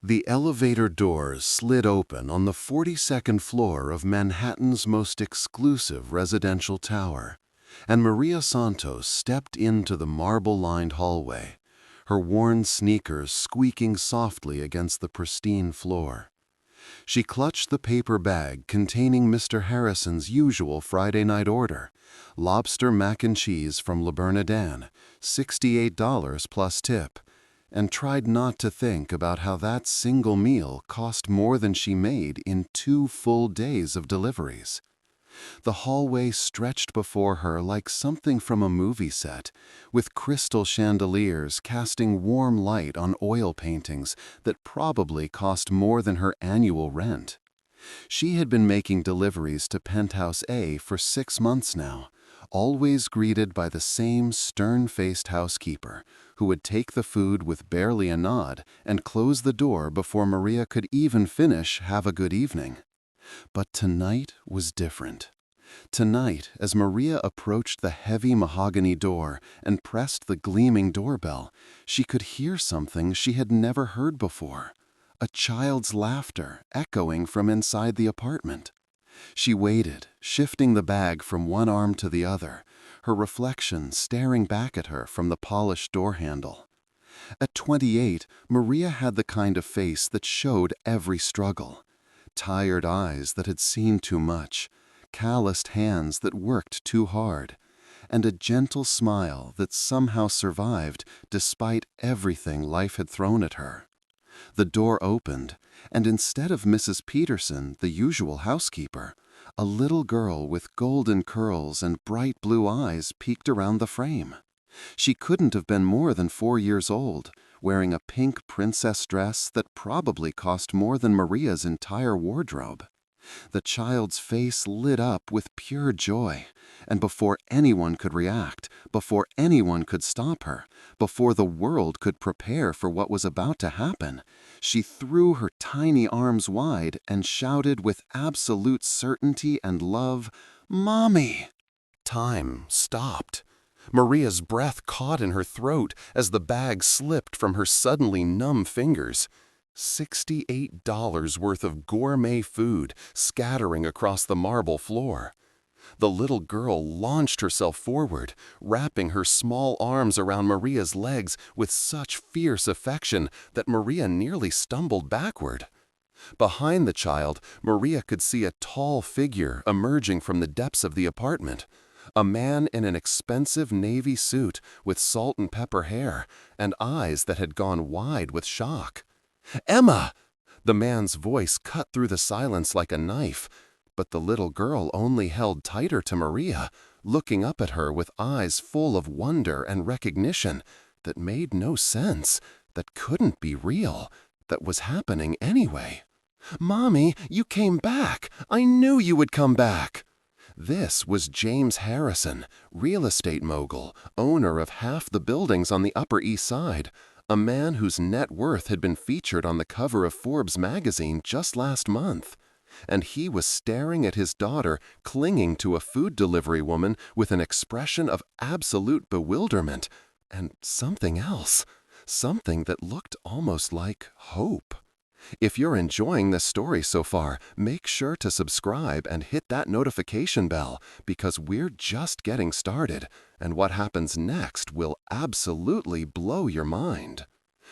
The elevator doors slid open on the 42nd floor of Manhattan's most exclusive residential tower, and Maria Santos stepped into the marble-lined hallway, her worn sneakers squeaking softly against the pristine floor. She clutched the paper bag containing Mr. Harrison's usual Friday night order, lobster mac and cheese from Le Bernardin, $68 plus tip, and tried not to think about how that single meal cost more than she made in 2 full days of deliveries. The hallway stretched before her like something from a movie set, with crystal chandeliers casting warm light on oil paintings that probably cost more than her annual rent. She had been making deliveries to Penthouse A for 6 months now, always greeted by the same stern-faced housekeeper, who would take the food with barely a nod and close the door before Maria could even finish "Have a good evening." But tonight was different. Tonight, as Maria approached the heavy mahogany door and pressed the gleaming doorbell, she could hear something she had never heard before: a child's laughter echoing from inside the apartment. She waited, shifting the bag from one arm to the other, her reflection staring back at her from the polished door handle. At 28, Maria had the kind of face that showed every struggle: tired eyes that had seen too much, calloused hands that worked too hard, and a gentle smile that somehow survived despite everything life had thrown at her. The door opened, and instead of Mrs. Peterson, the usual housekeeper, a little girl with golden curls and bright blue eyes peeked around the frame. She couldn't have been more than 4 years old, wearing a pink princess dress that probably cost more than Maria's entire wardrobe. The child's face lit up with pure joy, and before anyone could react, before anyone could stop her, before the world could prepare for what was about to happen, she threw her tiny arms wide and shouted with absolute certainty and love, "Mommy!" Time stopped. Maria's breath caught in her throat as the bag slipped from her suddenly numb fingers. $68 worth of gourmet food scattering across the marble floor. The little girl launched herself forward, wrapping her small arms around Maria's legs with such fierce affection that Maria nearly stumbled backward. Behind the child, Maria could see a tall figure emerging from the depths of the apartment. A man in an expensive navy suit with salt and pepper hair and eyes that had gone wide with shock. "Emma!" The man's voice cut through the silence like a knife, but the little girl only held tighter to Maria, looking up at her with eyes full of wonder and recognition that made no sense, that couldn't be real, that was happening anyway. "Mommy, you came back! I knew you would come back!" This was James Harrison, real estate mogul, owner of half the buildings on the Upper East Side, a man whose net worth had been featured on the cover of Forbes magazine just last month. And he was staring at his daughter clinging to a food delivery woman with an expression of absolute bewilderment and something else, something that looked almost like hope. If you're enjoying this story so far, make sure to subscribe and hit that notification bell, because we're just getting started, and what happens next will absolutely blow your mind.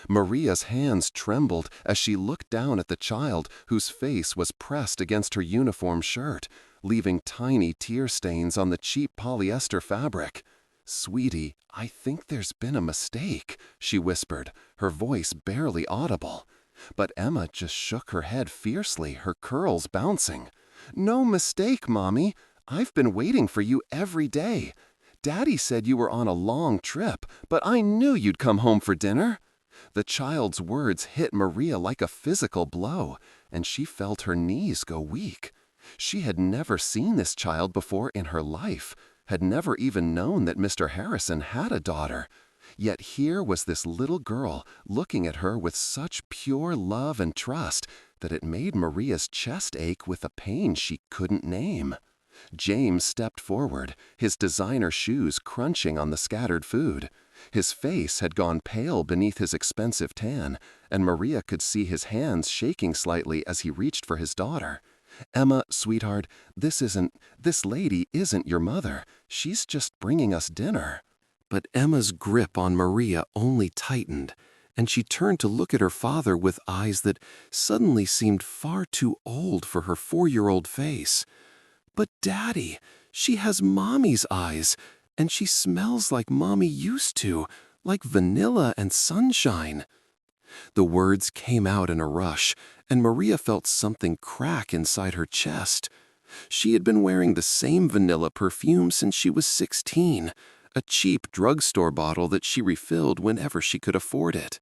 Maria's hands trembled as she looked down at the child whose face was pressed against her uniform shirt, leaving tiny tear stains on the cheap polyester fabric. "Sweetie, I think there's been a mistake," she whispered, her voice barely audible. But Emma just shook her head fiercely, her curls bouncing. "No mistake, Mommy. I've been waiting for you every day. Daddy said you were on a long trip, but I knew you'd come home for dinner." The child's words hit Maria like a physical blow, and she felt her knees go weak. She had never seen this child before in her life, had never even known that Mr. Harrison had a daughter. Yet here was this little girl looking at her with such pure love and trust that it made Maria's chest ache with a pain she couldn't name. James stepped forward, his designer shoes crunching on the scattered food. His face had gone pale beneath his expensive tan, and Maria could see his hands shaking slightly as he reached for his daughter. "Emma, sweetheart, this lady isn't your mother. She's just bringing us dinner." But Emma's grip on Maria only tightened, and she turned to look at her father with eyes that suddenly seemed far too old for her 4-year-old face. "But Daddy, she has Mommy's eyes, and she smells like Mommy used to, like vanilla and sunshine." The words came out in a rush, and Maria felt something crack inside her chest. She had been wearing the same vanilla perfume since she was 16, a cheap drugstore bottle that she refilled whenever she could afford it.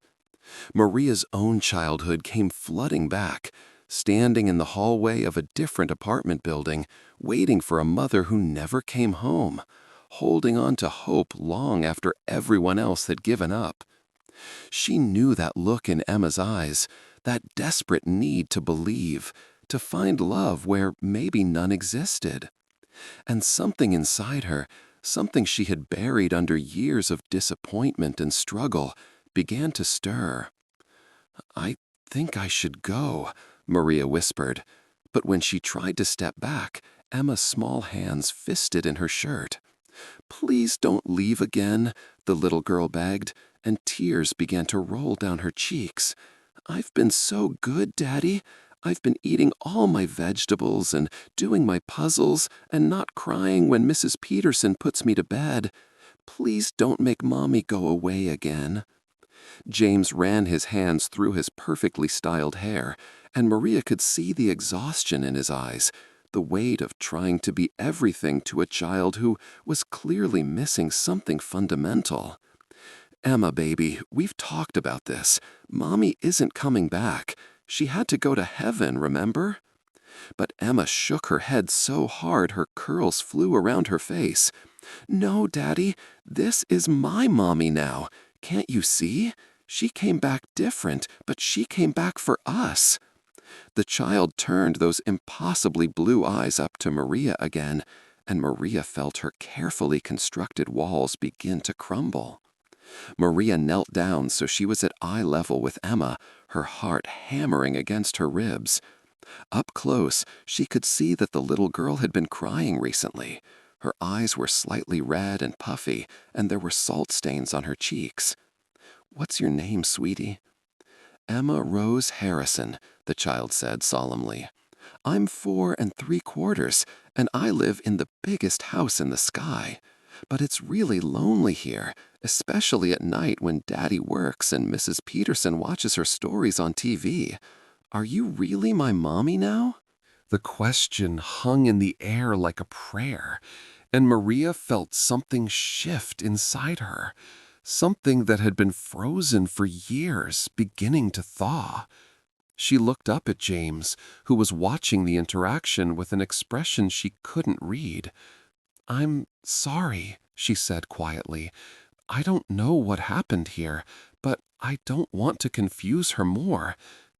Maria's own childhood came flooding back, standing in the hallway of a different apartment building, waiting for a mother who never came home, holding on to hope long after everyone else had given up. She knew that look in Emma's eyes, that desperate need to believe, to find love where maybe none existed. And something inside her, something she had buried under years of disappointment and struggle, began to stir. "I think I should go," Maria whispered. But when she tried to step back, Emma's small hands fisted in her shirt. "Please don't leave again," the little girl begged, and tears began to roll down her cheeks. "I've been so good, Daddy. I've been eating all my vegetables and doing my puzzles and not crying when Mrs. Peterson puts me to bed. Please don't make Mommy go away again." James ran his hands through his perfectly styled hair, and Maria could see the exhaustion in his eyes, the weight of trying to be everything to a child who was clearly missing something fundamental. "Emma, baby, we've talked about this. Mommy isn't coming back. She had to go to heaven, remember?" But Emma shook her head so hard her curls flew around her face. "No, Daddy, this is my Mommy now. Can't you see? She came back different, but she came back for us." The child turned those impossibly blue eyes up to Maria again, and Maria felt her carefully constructed walls begin to crumble. Maria knelt down so she was at eye level with Emma, her heart hammering against her ribs. Up close, she could see that the little girl had been crying recently. Her eyes were slightly red and puffy, and there were salt stains on her cheeks. "What's your name, sweetie?" "Emma Rose Harrison," the child said solemnly. "I'm 4 3/4, and I live in the biggest house in the sky. But it's really lonely here, especially at night when Daddy works and Mrs. Peterson watches her stories on TV. Are you really my Mommy now?" The question hung in the air like a prayer, and Maria felt something shift inside her, something that had been frozen for years beginning to thaw. She looked up at James, who was watching the interaction with an expression she couldn't read. "I'm sorry," she said quietly. "I don't know what happened here, but I don't want to confuse her more.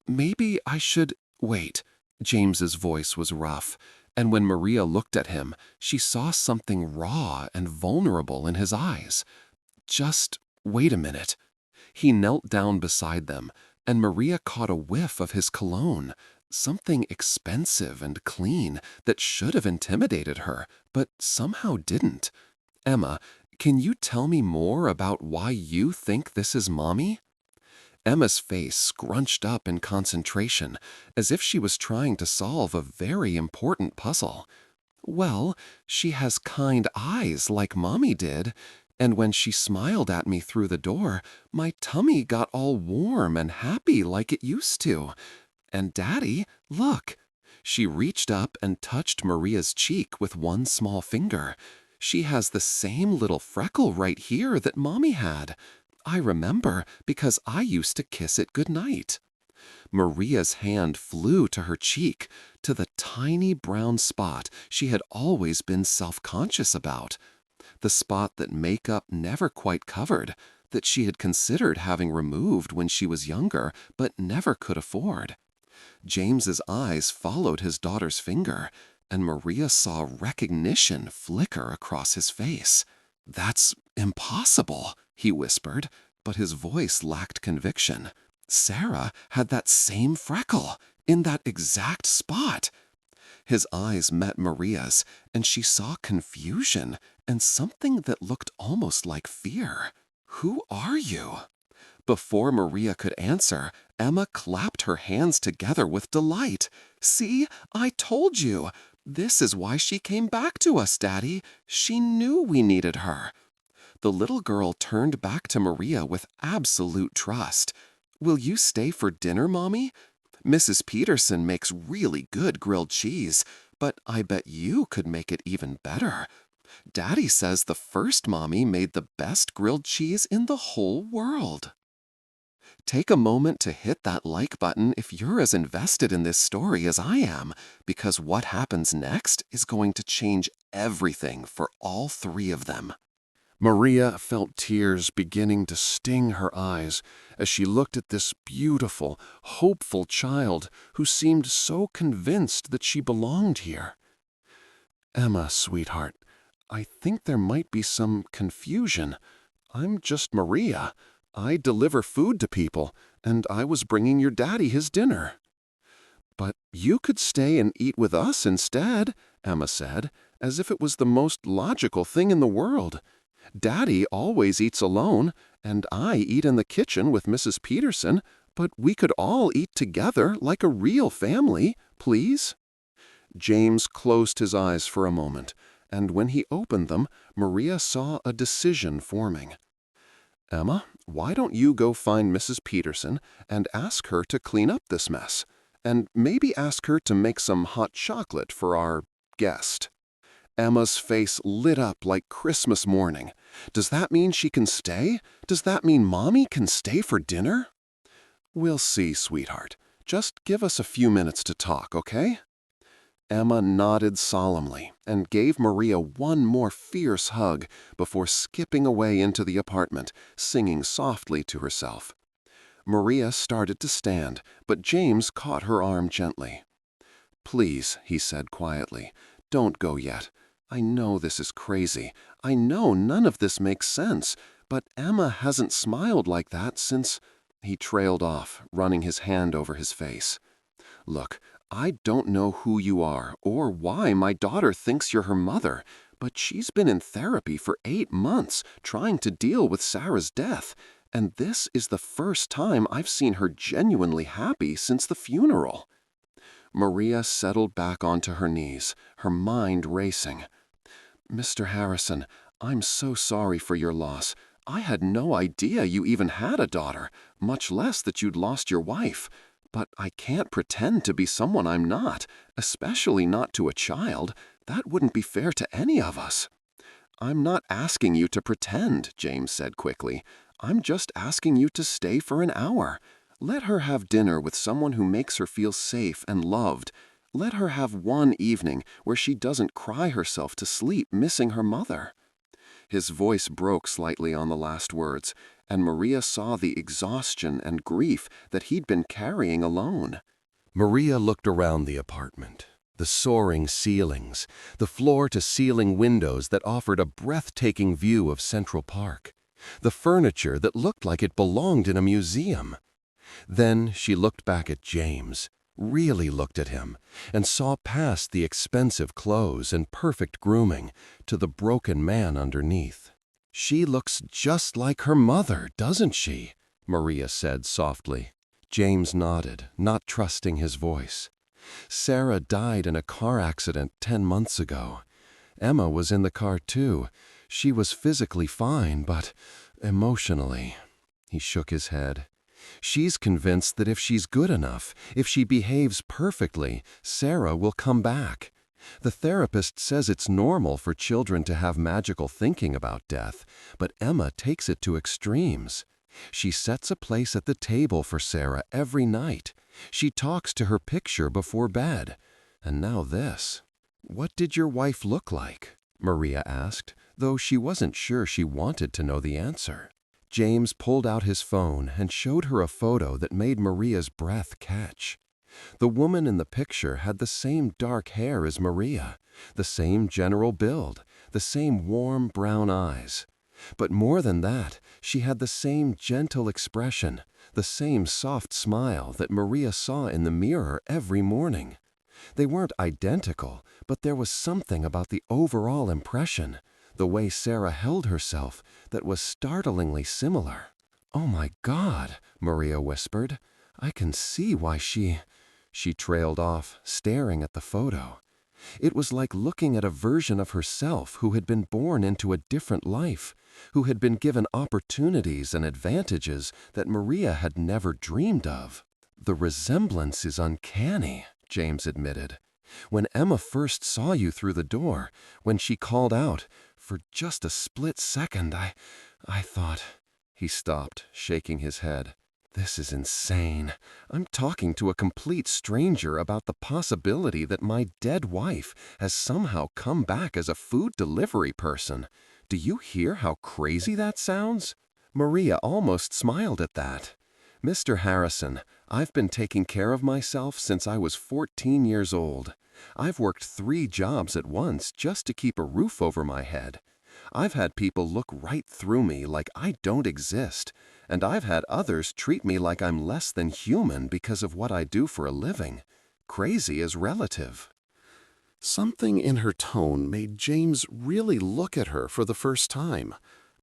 Maybe I should—" "Wait." James's voice was rough, and when Maria looked at him, she saw something raw and vulnerable in his eyes. "Just wait a minute." He knelt down beside them, and Maria caught a whiff of his cologne, something expensive and clean that should have intimidated her, but somehow didn't. "Emma, can you tell me more about why you think this is Mommy?" Emma's face scrunched up in concentration, as if she was trying to solve a very important puzzle. "Well, she has kind eyes like Mommy did, and when she smiled at me through the door, my tummy got all warm and happy like it used to. And Daddy, look." She reached up and touched Maria's cheek with one small finger. "She has the same little freckle right here that Mommy had. I remember because I used to kiss it goodnight." Maria's hand flew to her cheek, to the tiny brown spot she had always been self-conscious about. The spot that makeup never quite covered, that she had considered having removed when she was younger but never could afford. James's eyes followed his daughter's finger, and Maria saw recognition flicker across his face. "That's impossible," he whispered, but his voice lacked conviction. Sarah had that same freckle, in that exact spot. His eyes met Maria's, and she saw confusion and something that looked almost like fear. "Who are you?" Before Maria could answer, Emma clapped her hands together with delight. "See, I told you. This is why she came back to us, Daddy. She knew we needed her." The little girl turned back to Maria with absolute trust. "Will you stay for dinner, Mommy? Mrs. Peterson makes really good grilled cheese, but I bet you could make it even better. Daddy says the first Mommy made the best grilled cheese in the whole world." Take a moment to hit that like button if you're as invested in this story as I am, because what happens next is going to change everything for all three of them. Maria felt tears beginning to sting her eyes as she looked at this beautiful, hopeful child who seemed so convinced that she belonged here. "Emma, sweetheart, I think there might be some confusion. I'm just Maria. I deliver food to people, and I was bringing your daddy his dinner." "But you could stay and eat with us instead," Emma said, as if it was the most logical thing in the world. "Daddy always eats alone, and I eat in the kitchen with Mrs. Peterson, but we could all eat together like a real family, please." James closed his eyes for a moment, and when he opened them, Maria saw a decision forming. "Emma, why don't you go find Mrs. Peterson and ask her to clean up this mess, and maybe ask her to make some hot chocolate for our guest?" Emma's face lit up like Christmas morning. "Does that mean she can stay? Does that mean Mommy can stay for dinner?" "We'll see, sweetheart. Just give us a few minutes to talk, okay?" Emma nodded solemnly and gave Maria one more fierce hug before skipping away into the apartment, singing softly to herself. Maria started to stand, but James caught her arm gently. "Please," he said quietly, "don't go yet. I know this is crazy. I know none of this makes sense, but Emma hasn't smiled like that since—" He trailed off, running his hand over his face. "Look, I don't know who you are or why my daughter thinks you're her mother, but she's been in therapy for 8 months trying to deal with Sarah's death, and this is the first time I've seen her genuinely happy since the funeral." Maria settled back onto her knees, her mind racing. "Mr. Harrison, I'm so sorry for your loss. I had no idea you even had a daughter, much less that you'd lost your wife. But I can't pretend to be someone I'm not, especially not to a child. That wouldn't be fair to any of us." "I'm not asking you to pretend," James said quickly. "I'm just asking you to stay for an hour. Let her have dinner with someone who makes her feel safe and loved. Let her have one evening where she doesn't cry herself to sleep missing her mother." His voice broke slightly on the last words, and Maria saw the exhaustion and grief that he'd been carrying alone. Maria looked around the apartment. The soaring ceilings, the floor-to-ceiling windows that offered a breathtaking view of Central Park, the furniture that looked like it belonged in a museum. Then she looked back at James, really looked at him, and saw past the expensive clothes and perfect grooming to the broken man underneath. "She looks just like her mother, doesn't she?" Maria said softly. James nodded, not trusting his voice. "Sarah died in a car accident 10 months ago. Emma was in the car too. She was physically fine, but emotionally—" He shook his head. "She's convinced that if she's good enough, if she behaves perfectly, Sarah will come back. The therapist says it's normal for children to have magical thinking about death, but Emma takes it to extremes. She sets a place at the table for Sarah every night. She talks to her picture before bed. And now this." "What did your wife look like?" Maria asked, though she wasn't sure she wanted to know the answer. James pulled out his phone and showed her a photo that made Maria's breath catch. The woman in the picture had the same dark hair as Maria, the same general build, the same warm brown eyes. But more than that, she had the same gentle expression, the same soft smile that Maria saw in the mirror every morning. They weren't identical, but there was something about the overall impression, the way Sarah held herself, that was startlingly similar. "Oh my God," Maria whispered. "I can see why she—" She trailed off, staring at the photo. It was like looking at a version of herself who had been born into a different life, who had been given opportunities and advantages that Maria had never dreamed of. "The resemblance is uncanny," James admitted. "When Emma first saw you through the door, when she called out, for just a split second, I thought—" He stopped, shaking his head. "This is insane. I'm talking to a complete stranger about the possibility that my dead wife has somehow come back as a food delivery person. Do you hear how crazy that sounds?" Maria almost smiled at that. "Mr. Harrison, I've been taking care of myself since I was 14 years old. I've worked 3 jobs at once just to keep a roof over my head. I've had people look right through me like I don't exist, and I've had others treat me like I'm less than human because of what I do for a living. Crazy is relative." Something in her tone made James really look at her for the first time,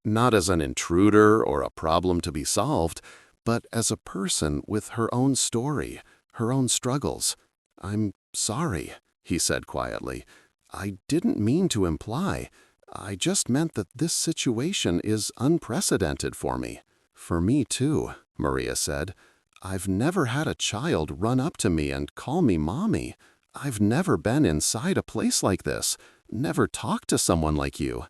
not as an intruder or a problem to be solved, but as a person with her own story, her own struggles. "I'm sorry," he said quietly. "I didn't mean to imply. I just meant that this situation is unprecedented for me." "For me too," Maria said. "I've never had a child run up to me and call me mommy. I've never been inside a place like this, never talked to someone like you.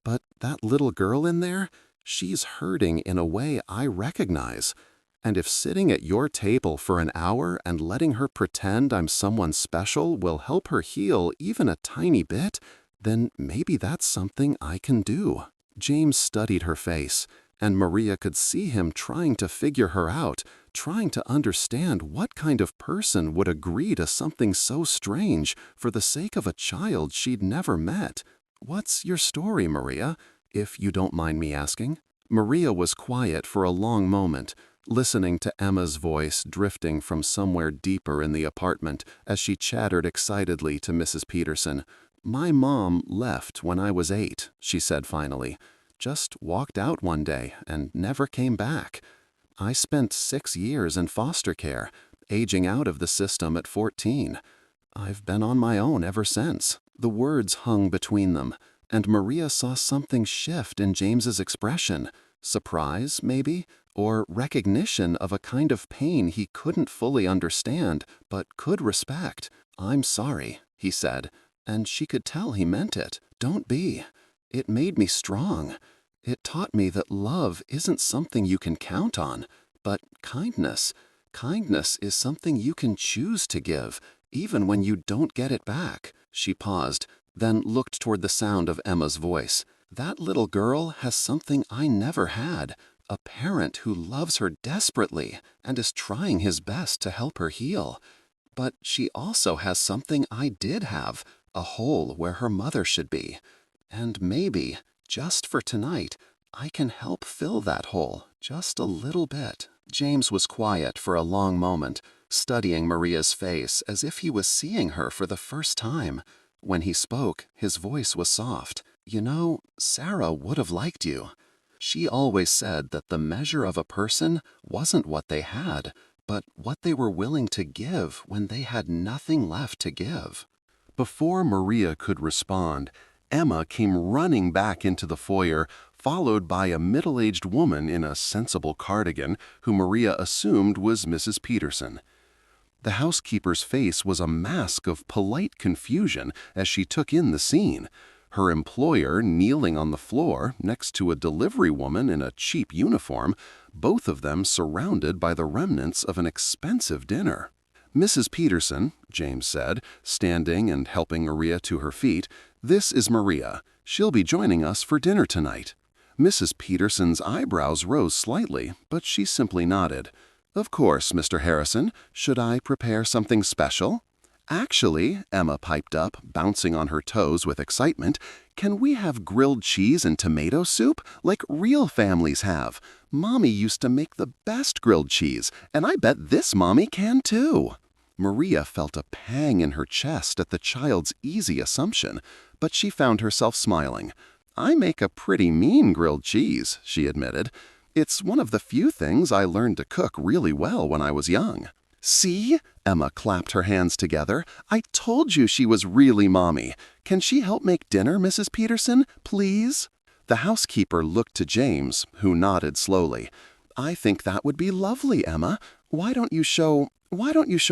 But that little girl in there, she's hurting in a way I recognize. And if sitting at your table for an hour and letting her pretend I'm someone special will help her heal even a tiny bit, then maybe that's something I can do." James studied her face, and Maria could see him trying to figure her out, trying to understand what kind of person would agree to something so strange for the sake of a child she'd never met. "What's your story, Maria, if you don't mind me asking?" Maria was quiet for a long moment, listening to Emma's voice drifting from somewhere deeper in the apartment as she chattered excitedly to Mrs. Peterson. "My mom left when I was 8, she said finally. Just walked out one day and never came back. I spent 6 years in foster care, aging out of the system at 14. I've been on my own ever since." The words hung between them, and Maria saw something shift in James's expression. Surprise, maybe, or recognition of a kind of pain he couldn't fully understand, but could respect. "I'm sorry," he said, and she could tell he meant it. "Don't be. It made me strong. It taught me that love isn't something you can count on, but kindness. Kindness is something you can choose to give, even when you don't get it back." She paused, then looked toward the sound of Emma's voice. "That little girl has something I never had, a parent who loves her desperately and is trying his best to help her heal. But she also has something I did have, a hole where her mother should be. And maybe, just for tonight, I can help fill that hole just a little bit." James was quiet for a long moment, studying Maria's face as if he was seeing her for the first time. When he spoke, his voice was soft. "You know, Sarah would have liked you. She always said that the measure of a person wasn't what they had, but what they were willing to give when they had nothing left to give." Before Maria could respond, Emma came running back into the foyer, followed by a middle-aged woman in a sensible cardigan who Maria assumed was Mrs. Peterson. The housekeeper's face was a mask of polite confusion as she took in the scene, her employer kneeling on the floor next to a delivery woman in a cheap uniform, both of them surrounded by the remnants of an expensive dinner. "Mrs. Peterson," James said, standing and helping Maria to her feet, "this is Maria. She'll be joining us for dinner tonight." Mrs. Peterson's eyebrows rose slightly, but she simply nodded. "Of course, Mr. Harrison. Should I prepare something special?" "Actually," Emma piped up, bouncing on her toes with excitement, "can we have grilled cheese and tomato soup like real families have? Mommy used to make the best grilled cheese, and I bet this mommy can too." Maria felt a pang in her chest at the child's easy assumption, but she found herself smiling. "I make a pretty mean grilled cheese," she admitted. "It's one of the few things I learned to cook really well when I was young." "See?" Emma clapped her hands together. "I told you she was really mommy. Can she help make dinner, Mrs. Peterson, please?" The housekeeper looked to James, who nodded slowly. "I think that would be lovely, Emma. Why don't you show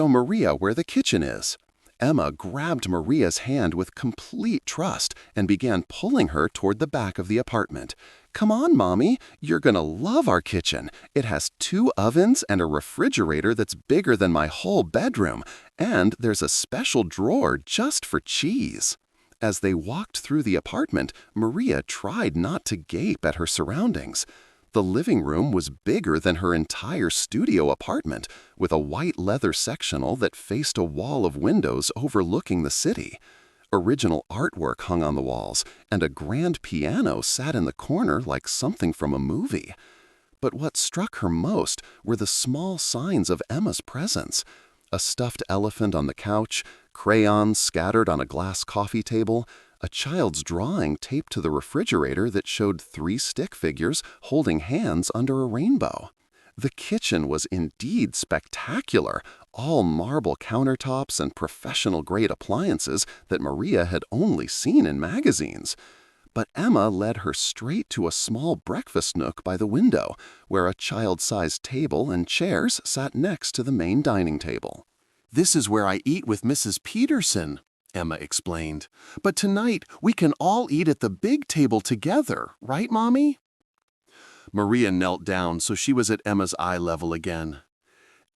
Maria where the kitchen is?" Emma grabbed Maria's hand with complete trust and began pulling her toward the back of the apartment. "Come on, Mommy. You're gonna love our kitchen. It has 2 ovens and a refrigerator that's bigger than my whole bedroom, and there's a special drawer just for cheese." As they walked through the apartment, Maria tried not to gape at her surroundings. The living room was bigger than her entire studio apartment, with a white leather sectional that faced a wall of windows overlooking the city. Original artwork hung on the walls, and a grand piano sat in the corner like something from a movie. But what struck her most were the small signs of Emma's presence. A stuffed elephant on the couch, crayons scattered on a glass coffee table, a child's drawing taped to the refrigerator that showed 3 stick figures holding hands under a rainbow. The kitchen was indeed spectacular, all marble countertops and professional-grade appliances that Maria had only seen in magazines. But Emma led her straight to a small breakfast nook by the window, where a child-sized table and chairs sat next to the main dining table. "This is where I eat with Mrs. Peterson," Emma explained. "But tonight we can all eat at the big table together, right, Mommy?" Maria knelt down so she was at Emma's eye level again.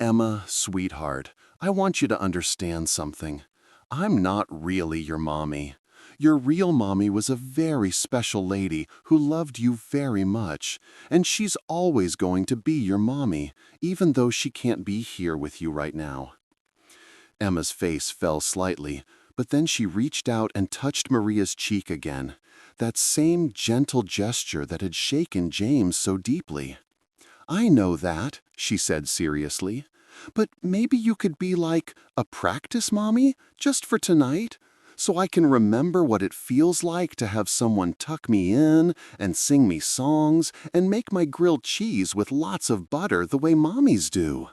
"Emma, sweetheart, I want you to understand something. I'm not really your mommy. Your real mommy was a very special lady who loved you very much, and she's always going to be your mommy, even though she can't be here with you right now." Emma's face fell slightly, but then she reached out and touched Maria's cheek again, that same gentle gesture that had shaken James so deeply. "I know that," she said seriously, "but maybe you could be like a practice mommy just for tonight, so I can remember what it feels like to have someone tuck me in and sing me songs and make my grilled cheese with lots of butter the way mommies do."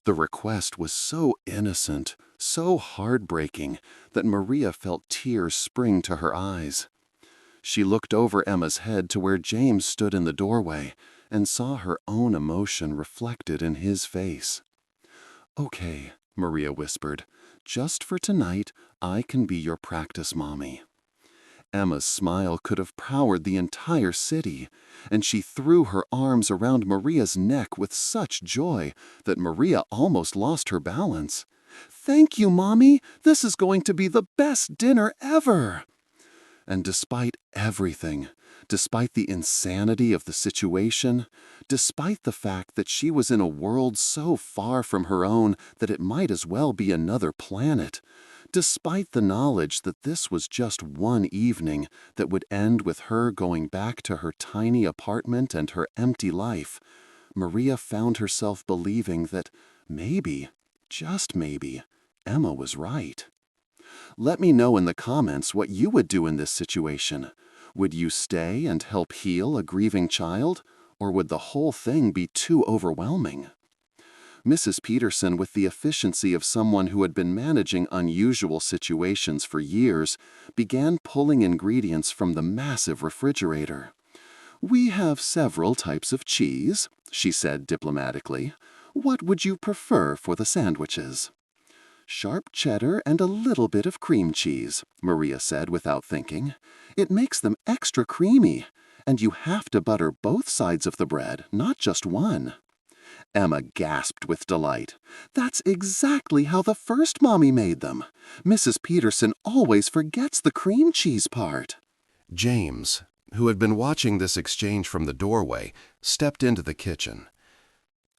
The request was so innocent, so heartbreaking, that Maria felt tears spring to her eyes. She looked over Emma's head to where James stood in the doorway and saw her own emotion reflected in his face. "Okay," Maria whispered, "just for tonight, I can be your practice mommy." Emma's smile could have powered the entire city, and she threw her arms around Maria's neck with such joy that Maria almost lost her balance. "Thank you, Mommy! This is going to be the best dinner ever!" And despite everything, despite the insanity of the situation, despite the fact that she was in a world so far from her own that it might as well be another planet, despite the knowledge that this was just one evening that would end with her going back to her tiny apartment and her empty life, Maria found herself believing that maybe, just maybe, Emma was right. Let me know in the comments what you would do in this situation. Would you stay and help heal a grieving child, or would the whole thing be too overwhelming? Mrs. Peterson, with the efficiency of someone who had been managing unusual situations for years, began pulling ingredients from the massive refrigerator. "We have several types of cheese," she said diplomatically. "What would you prefer for the sandwiches?" "Sharp cheddar and a little bit of cream cheese," Maria said without thinking. "It makes them extra creamy, and you have to butter both sides of the bread, not just one." Emma gasped with delight. "That's exactly how the first mommy made them. Mrs. Peterson always forgets the cream cheese part." James, who had been watching this exchange from the doorway, stepped into the kitchen.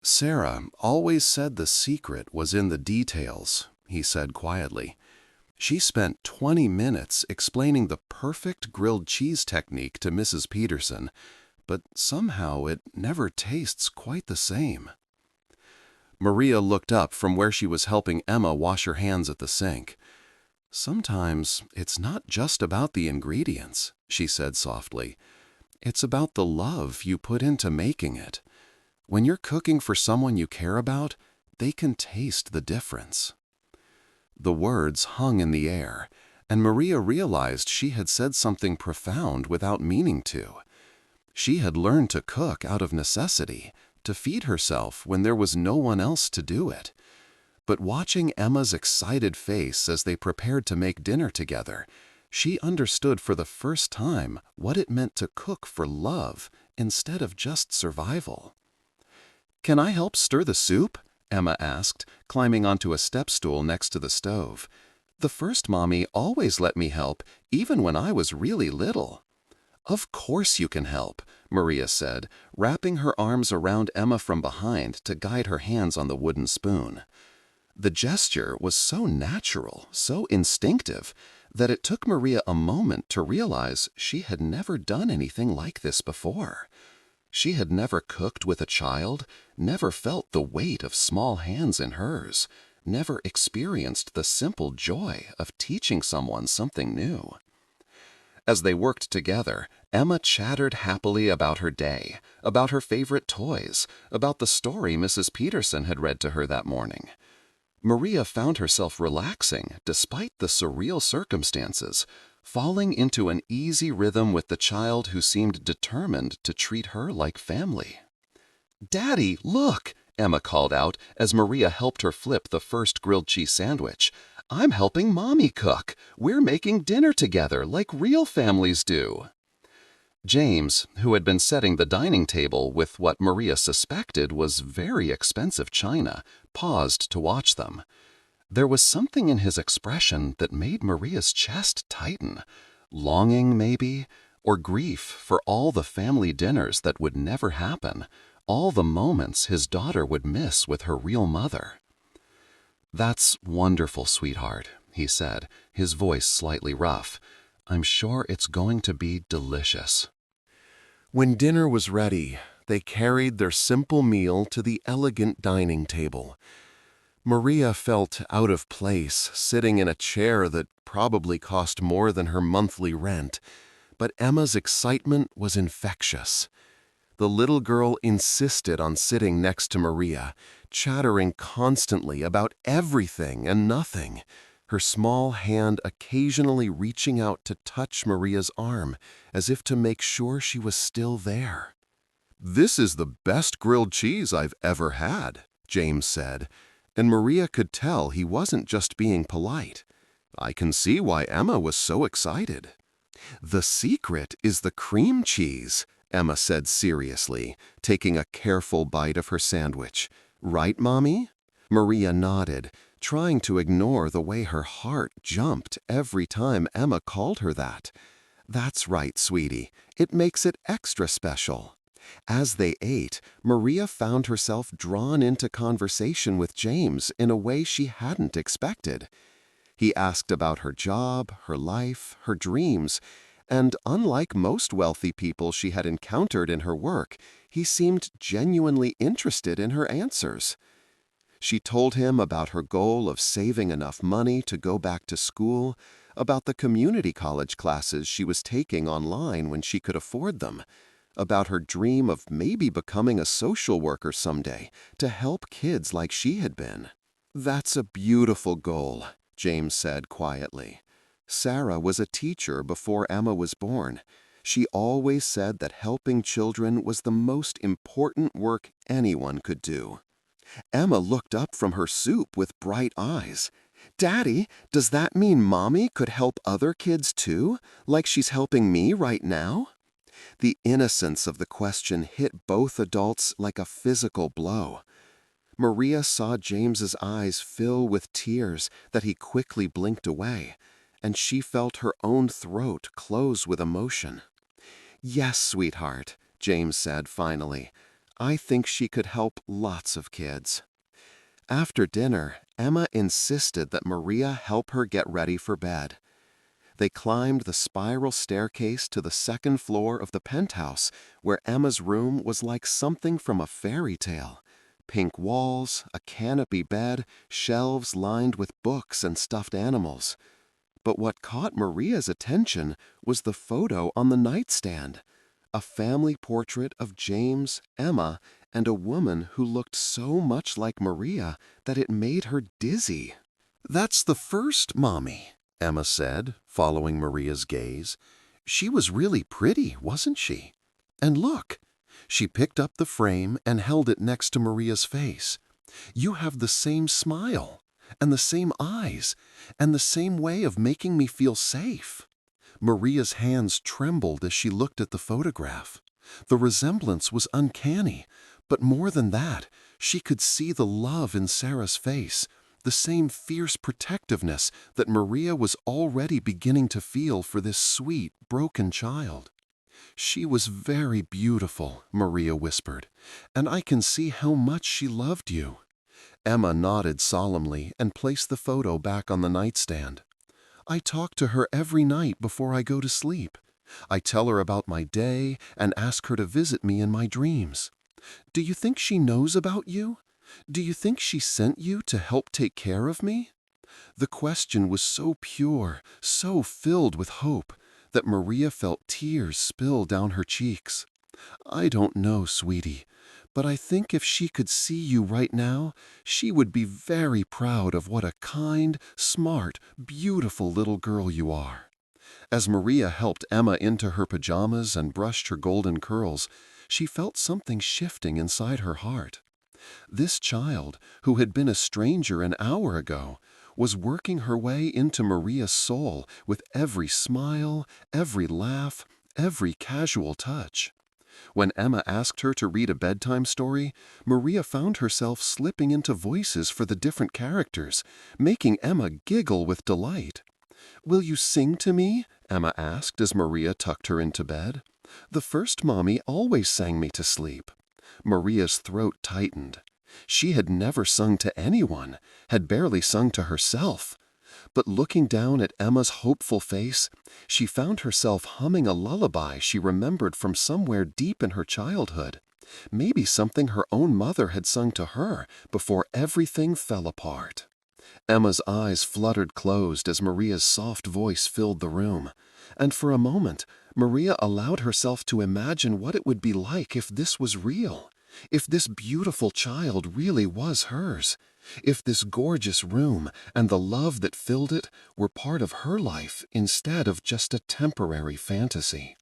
Sarah always said the secret was in the details, he said quietly. She spent 20 minutes explaining the perfect grilled cheese technique to Mrs. Peterson, but somehow it never tastes quite the same. Maria looked up from where she was helping Emma wash her hands at the sink. Sometimes it's not just about the ingredients, she said softly. It's about the love you put into making it. When you're cooking for someone you care about, they can taste the difference. The words hung in the air, and Maria realized she had said something profound without meaning to. She had learned to cook out of necessity, to feed herself when there was no one else to do it. But watching Emma's excited face as they prepared to make dinner together, she understood for the first time what it meant to cook for love instead of just survival. "Can I help stir the soup?" Emma asked, climbing onto a step stool next to the stove. "The first mommy always let me help, even when I was really little." "Of course you can help," Maria said, wrapping her arms around Emma from behind to guide her hands on the wooden spoon. The gesture was so natural, so instinctive, that it took Maria a moment to realize she had never done anything like this before. She had never cooked with a child, never felt the weight of small hands in hers, never experienced the simple joy of teaching someone something new. As they worked together, Emma chattered happily about her day, about her favorite toys, about the story Mrs. Peterson had read to her that morning. Maria found herself relaxing despite the surreal circumstances, falling into an easy rhythm with the child who seemed determined to treat her like family. "Daddy, look!" Emma called out as Maria helped her flip the first grilled cheese sandwich. "I'm helping Mommy cook. We're making dinner together like real families do." James, who had been setting the dining table with what Maria suspected was very expensive china, paused to watch them. There was something in his expression that made Maria's chest tighten. Longing, maybe, or grief for all the family dinners that would never happen, all the moments his daughter would miss with her real mother. "That's wonderful, sweetheart," he said, his voice slightly rough. "I'm sure it's going to be delicious." When dinner was ready, they carried their simple meal to the elegant dining table. Maria felt out of place, sitting in a chair that probably cost more than her monthly rent, but Emma's excitement was infectious. The little girl insisted on sitting next to Maria, chattering constantly about everything and nothing, her small hand occasionally reaching out to touch Maria's arm, as if to make sure she was still there. "This is the best grilled cheese I've ever had," James said, and Maria could tell he wasn't just being polite. "I can see why Emma was so excited." "The secret is the cream cheese," Emma said seriously, taking a careful bite of her sandwich. "Right, Mommy?" Maria nodded, trying to ignore the way her heart jumped every time Emma called her that. "That's right, sweetie. It makes it extra special." As they ate, Maria found herself drawn into conversation with James in a way she hadn't expected. He asked about her job, her life, her dreams, and unlike most wealthy people she had encountered in her work, he seemed genuinely interested in her answers. She told him about her goal of saving enough money to go back to school, about the community college classes she was taking online when she could afford them, about her dream of maybe becoming a social worker someday to help kids like she had been. "That's a beautiful goal," James said quietly. "Sarah was a teacher before Emma was born. She always said that helping children was the most important work anyone could do." Emma looked up from her soup with bright eyes. "Daddy, does that mean Mommy could help other kids too, like she's helping me right now?" The innocence of the question hit both adults like a physical blow. Maria saw James's eyes fill with tears that he quickly blinked away, and she felt her own throat close with emotion. "Yes, sweetheart," James said finally. I think she could help lots of kids." After dinner, Emma insisted that Maria help her get ready for bed. They climbed the spiral staircase to the second floor of the penthouse, where Emma's room was like something from a fairy tale. Pink walls, a canopy bed, shelves lined with books and stuffed animals. But what caught Maria's attention was the photo on the nightstand. A family portrait of James, Emma, and a woman who looked so much like Maria that it made her dizzy. "That's the first, Mommy," Emma said, following Maria's gaze. "She was really pretty, wasn't she? And look." She picked up the frame and held it next to Maria's face. "You have the same smile, and the same eyes, and the same way of making me feel safe." Maria's hands trembled as she looked at the photograph. The resemblance was uncanny, but more than that, she could see the love in Sarah's face, the same fierce protectiveness that Maria was already beginning to feel for this sweet, broken child. "She was very beautiful," Maria whispered, "and I can see how much she loved you." Emma nodded solemnly and placed the photo back on the nightstand. "I talk to her every night before I go to sleep. I tell her about my day and ask her to visit me in my dreams. Do you think she knows about you? Do you think she sent you to help take care of me?" The question was so pure, so filled with hope, that Maria felt tears spill down her cheeks. "I don't know, sweetie, but I think if she could see you right now, she would be very proud of what a kind, smart, beautiful little girl you are." As Maria helped Emma into her pajamas and brushed her golden curls, she felt something shifting inside her heart. This child, who had been a stranger an hour ago, was working her way into Maria's soul with every smile, every laugh, every casual touch. When Emma asked her to read a bedtime story, Maria found herself slipping into voices for the different characters, making Emma giggle with delight. "Will you sing to me?" Emma asked as Maria tucked her into bed. "The first mommy always sang me to sleep." Maria's throat tightened. She had never sung to anyone, had barely sung to herself. But looking down at Emma's hopeful face, she found herself humming a lullaby she remembered from somewhere deep in her childhood. Maybe something her own mother had sung to her before everything fell apart. Emma's eyes fluttered closed as Maria's soft voice filled the room, and for a moment Maria allowed herself to imagine what it would be like if this was real, if this beautiful child really was hers, if this gorgeous room and the love that filled it were part of her life instead of just a temporary fantasy.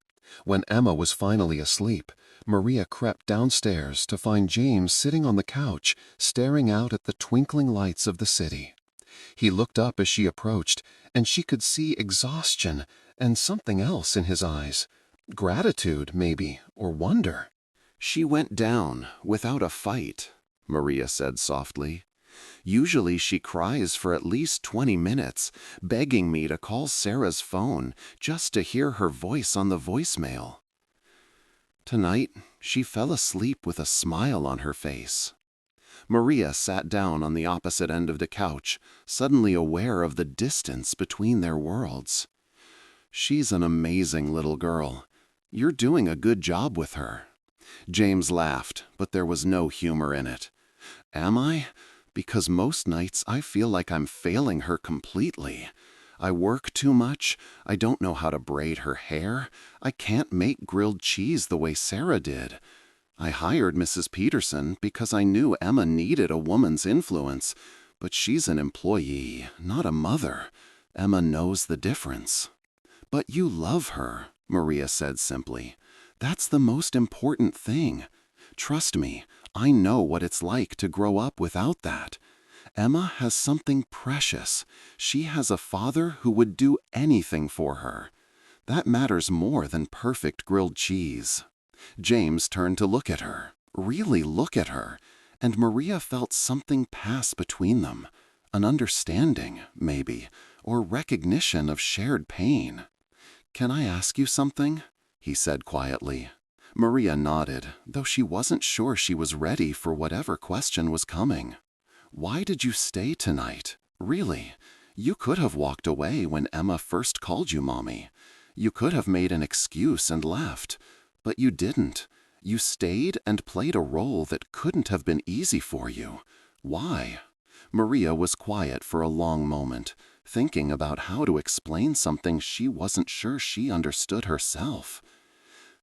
When Emma was finally asleep, Maria crept downstairs to find James sitting on the couch, staring out at the twinkling lights of the city. He looked up as she approached, and she could see exhaustion and something else in his eyes. Gratitude, maybe, or wonder. "She went down without a fight," Maria said softly. "Usually she cries for at least 20 minutes, begging me to call Sarah's phone just to hear her voice on the voicemail. Tonight, she fell asleep with a smile on her face." Maria sat down on the opposite end of the couch, suddenly aware of the distance between their worlds. "She's an amazing little girl. You're doing a good job with her." James laughed, but there was no humor in it. "Am I? Because most nights I feel like I'm failing her completely. I work too much, I don't know how to braid her hair, I can't make grilled cheese the way Sarah did. I hired Mrs. Peterson because I knew Emma needed a woman's influence, but she's an employee, not a mother. Emma knows the difference." "But you love her," Maria said simply. "That's the most important thing. Trust me, I know what it's like to grow up without that. Emma has something precious. She has a father who would do anything for her. That matters more than perfect grilled cheese." James turned to look at her, really look at her, and Maria felt something pass between them, an understanding, maybe, or recognition of shared pain. "Can I ask you something?" he said quietly. Maria nodded, though she wasn't sure she was ready for whatever question was coming. Why did you stay tonight? Really? You could have walked away when Emma first called you Mommy. You could have made an excuse and left. But you didn't. You stayed and played a role that couldn't have been easy for you. Why? Maria was quiet for a long moment, thinking about how to explain something she wasn't sure she understood herself.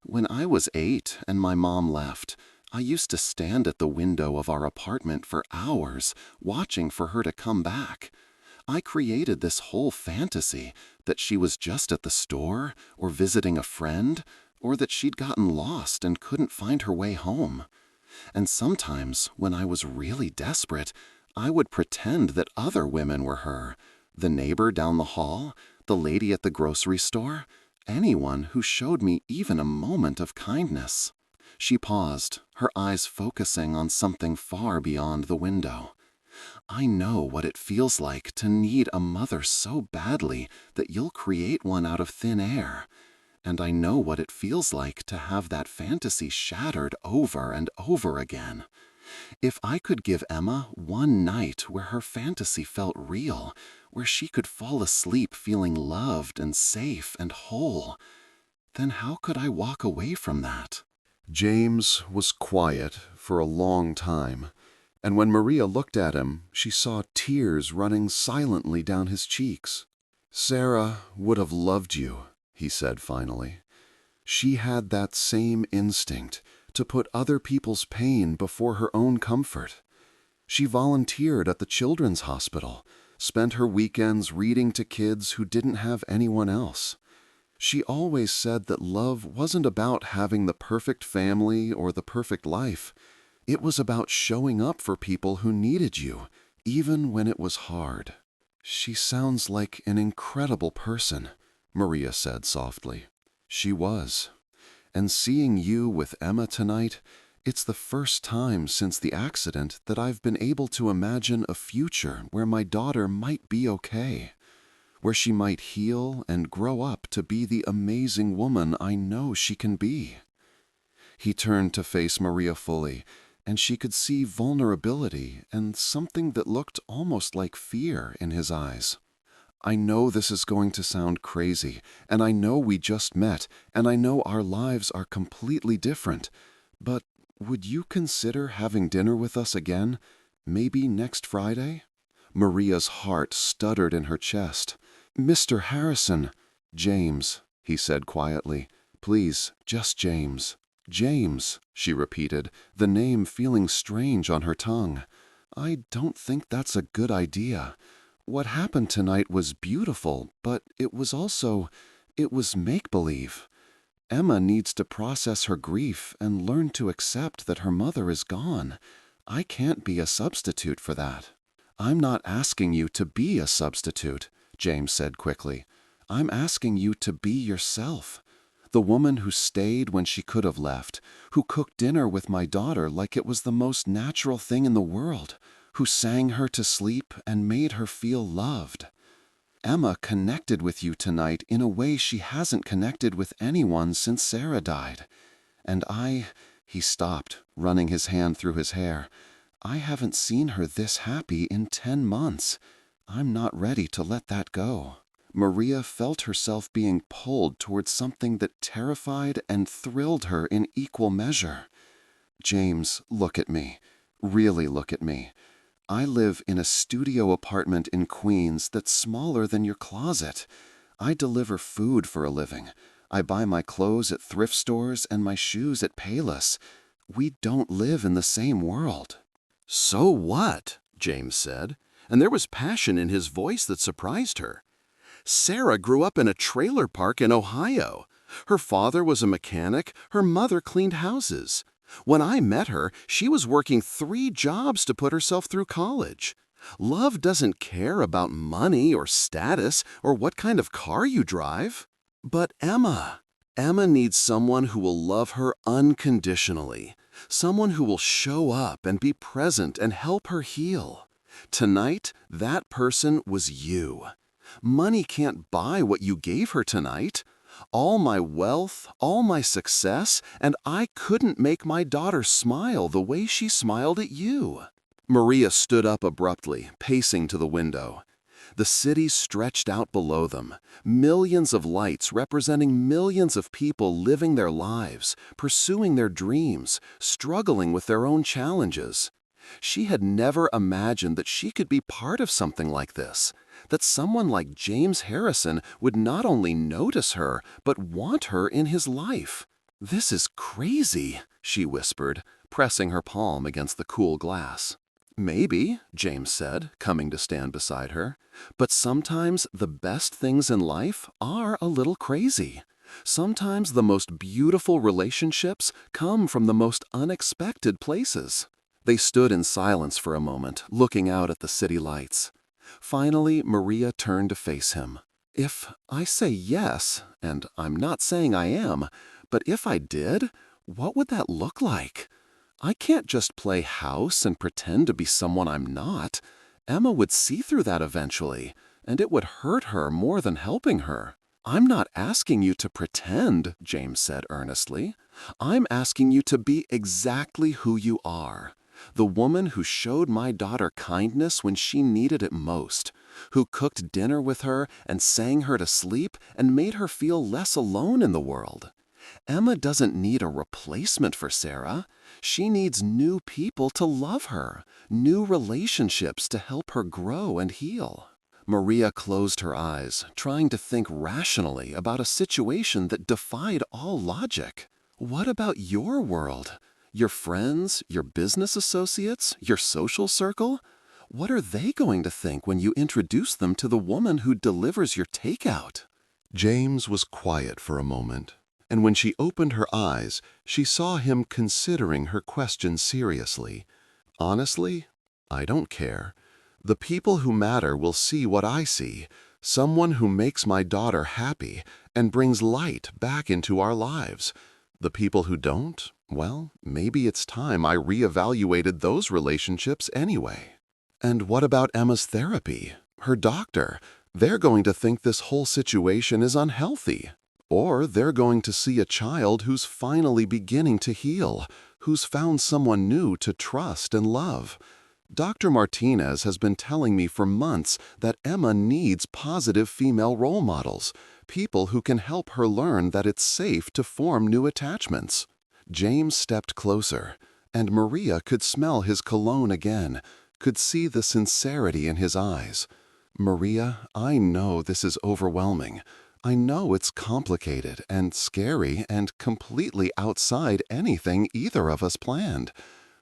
When I was 8 and my mom left, I used to stand at the window of our apartment for hours, watching for her to come back. I created this whole fantasy that she was just at the store, or visiting a friend, or that she'd gotten lost and couldn't find her way home. And sometimes, when I was really desperate, I would pretend that other women were her, the neighbor down the hall, the lady at the grocery store, anyone who showed me even a moment of kindness. She paused, her eyes focusing on something far beyond the window. I know what it feels like to need a mother so badly that you'll create one out of thin air. And I know what it feels like to have that fantasy shattered over and over again. If I could give Emma one night where her fantasy felt real, where she could fall asleep feeling loved and safe and whole, then how could I walk away from that? James was quiet for a long time, and when Maria looked at him, she saw tears running silently down his cheeks. "Sarah would have loved you," he said finally. "She had that same instinct to put other people's pain before her own comfort. She volunteered at the children's hospital, spent her weekends reading to kids who didn't have anyone else. She always said that love wasn't about having the perfect family or the perfect life. It was about showing up for people who needed you, even when it was hard." "She sounds like an incredible person," Maria said softly. She was. And seeing you with Emma tonight, it's the first time since the accident that I've been able to imagine a future where my daughter might be okay, where she might heal and grow up to be the amazing woman I know she can be. He turned to face Maria fully, and she could see vulnerability and something that looked almost like fear in his eyes. "I know this is going to sound crazy, and I know we just met, and I know our lives are completely different, but would you consider having dinner with us again, maybe next Friday?" Maria's heart stuttered in her chest. "Mr. Harrison." "James," he said quietly. "Please, just James." "James," she repeated, the name feeling strange on her tongue. "I don't think that's a good idea. What happened tonight was beautiful, but it was make-believe. Emma needs to process her grief and learn to accept that her mother is gone. I can't be a substitute for that." "I'm not asking you to be a substitute," James said quickly. "I'm asking you to be yourself. The woman who stayed when she could have left, who cooked dinner with my daughter like it was the most natural thing in the world, who sang her to sleep and made her feel loved. Emma connected with you tonight in a way she hasn't connected with anyone since Sarah died. And he stopped, running his hand through his hair. "I haven't seen her this happy in 10 months. I'm not ready to let that go." Maria felt herself being pulled towards something that terrified and thrilled her in equal measure. "James, look at me. Really look at me. I live in a studio apartment in Queens that's smaller than your closet. I deliver food for a living. I buy my clothes at thrift stores and my shoes at Payless. We don't live in the same world." "So what?" James said, and there was passion in his voice that surprised her. "Sarah grew up in a trailer park in Ohio. Her father was a mechanic, her mother cleaned houses. When I met her, she was working 3 jobs to put herself through college. Love doesn't care about money or status or what kind of car you drive. But Emma needs someone who will love her unconditionally, someone who will show up and be present and help her heal. Tonight, that person was you. Money can't buy what you gave her tonight. All my wealth, all my success, and I couldn't make my daughter smile the way she smiled at you." Maria stood up abruptly, pacing to the window. The city stretched out below them, millions of lights representing millions of people living their lives, pursuing their dreams, struggling with their own challenges. She had never imagined that she could be part of something like this, that someone like James Harrison would not only notice her, but want her in his life. "This is crazy," she whispered, pressing her palm against the cool glass. "Maybe," James said, coming to stand beside her, "but sometimes the best things in life are a little crazy. Sometimes the most beautiful relationships come from the most unexpected places." They stood in silence for a moment, looking out at the city lights. Finally, Maria turned to face him. "If I say yes, and I'm not saying I am, but if I did, what would that look like? I can't just play house and pretend to be someone I'm not. Emma would see through that eventually, and it would hurt her more than helping her." "I'm not asking you to pretend," James said earnestly. "I'm asking you to be exactly who you are. The woman who showed my daughter kindness when she needed it most, who cooked dinner with her and sang her to sleep and made her feel less alone in the world. Emma doesn't need a replacement for Sarah. She needs new people to love her, new relationships to help her grow and heal." Maria closed her eyes, trying to think rationally about a situation that defied all logic. "What about your world? Your friends, your business associates, your social circle? What are they going to think when you introduce them to the woman who delivers your takeout?" James was quiet for a moment, and when she opened her eyes, she saw him considering her question seriously. "Honestly, I don't care. The people who matter will see what I see, someone who makes my daughter happy and brings light back into our lives. The people who don't, well, maybe it's time I reevaluated those relationships anyway." "And what about Emma's therapy? Her doctor? They're going to think this whole situation is unhealthy. Or they're going to see a child who's finally beginning to heal, who's found someone new to trust and love. Dr. Martinez has been telling me for months that Emma needs positive female role models, people who can help her learn that it's safe to form new attachments." James stepped closer, and Maria could smell his cologne again, could see the sincerity in his eyes. "Maria, I know this is overwhelming. I know it's complicated and scary and completely outside anything either of us planned.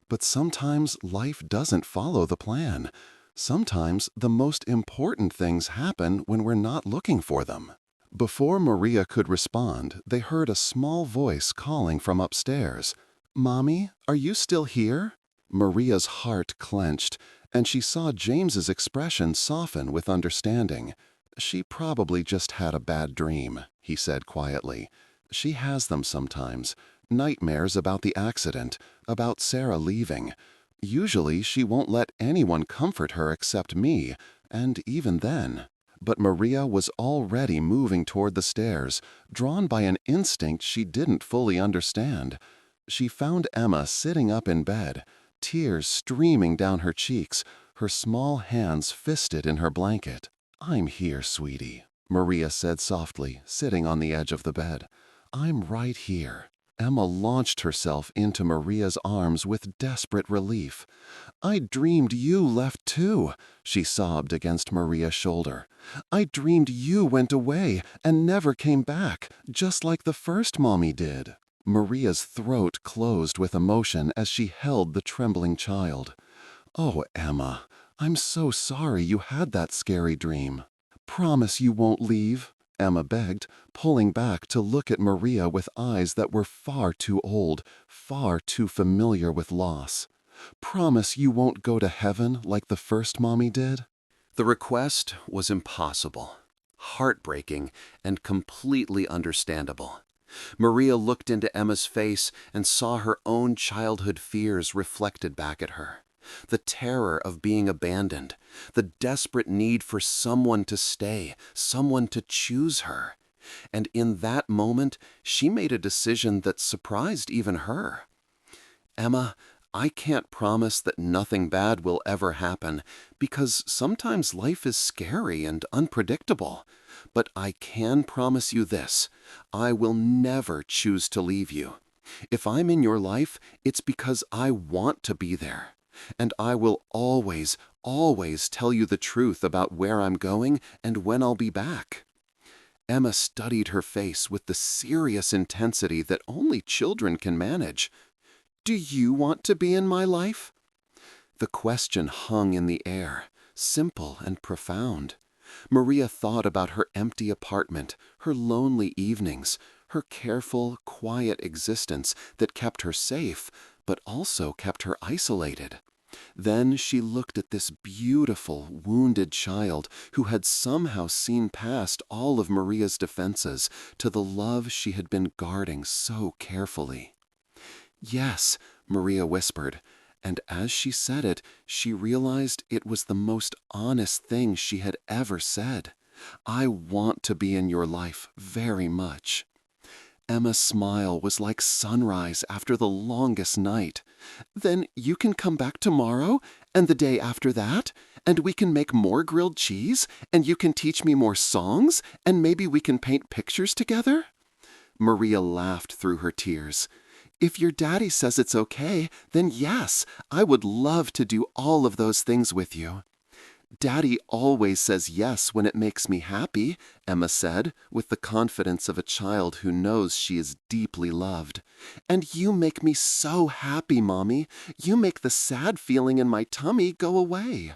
But sometimes life doesn't follow the plan. Sometimes the most important things happen when we're not looking for them." Before Maria could respond, they heard a small voice calling from upstairs. "Mommy, are you still here?" Maria's heart clenched, and she saw James's expression soften with understanding. "She probably just had a bad dream," he said quietly. "She has them sometimes. Nightmares about the accident, about Sarah leaving. Usually she won't let anyone comfort her except me, and even then." But Maria was already moving toward the stairs, drawn by an instinct she didn't fully understand. She found Emma sitting up in bed, tears streaming down her cheeks, her small hands fisted in her blanket. "I'm here, sweetie," Maria said softly, sitting on the edge of the bed. "I'm right here." Emma launched herself into Maria's arms with desperate relief. "I dreamed you left too," she sobbed against Maria's shoulder. "I dreamed you went away and never came back, just like the first mommy did." Maria's throat closed with emotion as she held the trembling child. "Oh, Emma, I'm so sorry you had that scary dream." "Promise you won't leave," Emma begged, pulling back to look at Maria with eyes that were far too old, far too familiar with loss. "Promise you won't go to heaven like the first mommy did." The request was impossible, heartbreaking, and completely understandable. Maria looked into Emma's face and saw her own childhood fears reflected back at her. The terror of being abandoned, the desperate need for someone to stay, someone to choose her. And in that moment, she made a decision that surprised even her. "Emma, I can't promise that nothing bad will ever happen, because sometimes life is scary and unpredictable. But I can promise you this: I will never choose to leave you. If I'm in your life, it's because I want to be there. And I will always, always tell you the truth about where I'm going and when I'll be back." Emma studied her face with the serious intensity that only children can manage. "Do you want to be in my life?" The question hung in the air, simple and profound. Maria thought about her empty apartment, her lonely evenings, her careful, quiet existence that kept her safe, but also kept her isolated. Then she looked at this beautiful, wounded child who had somehow seen past all of Maria's defenses to the love she had been guarding so carefully. "Yes," Maria whispered, and as she said it, she realized it was the most honest thing she had ever said. "I want to be in your life very much." Emma's smile was like sunrise after the longest night. "Then you can come back tomorrow, and the day after that, and we can make more grilled cheese, and you can teach me more songs, and maybe we can paint pictures together?" Maria laughed through her tears. "If your daddy says it's okay, then yes, I would love to do all of those things with you." "Daddy always says yes when it makes me happy," Emma said, with the confidence of a child who knows she is deeply loved. "And you make me so happy, Mommy. You make the sad feeling in my tummy go away."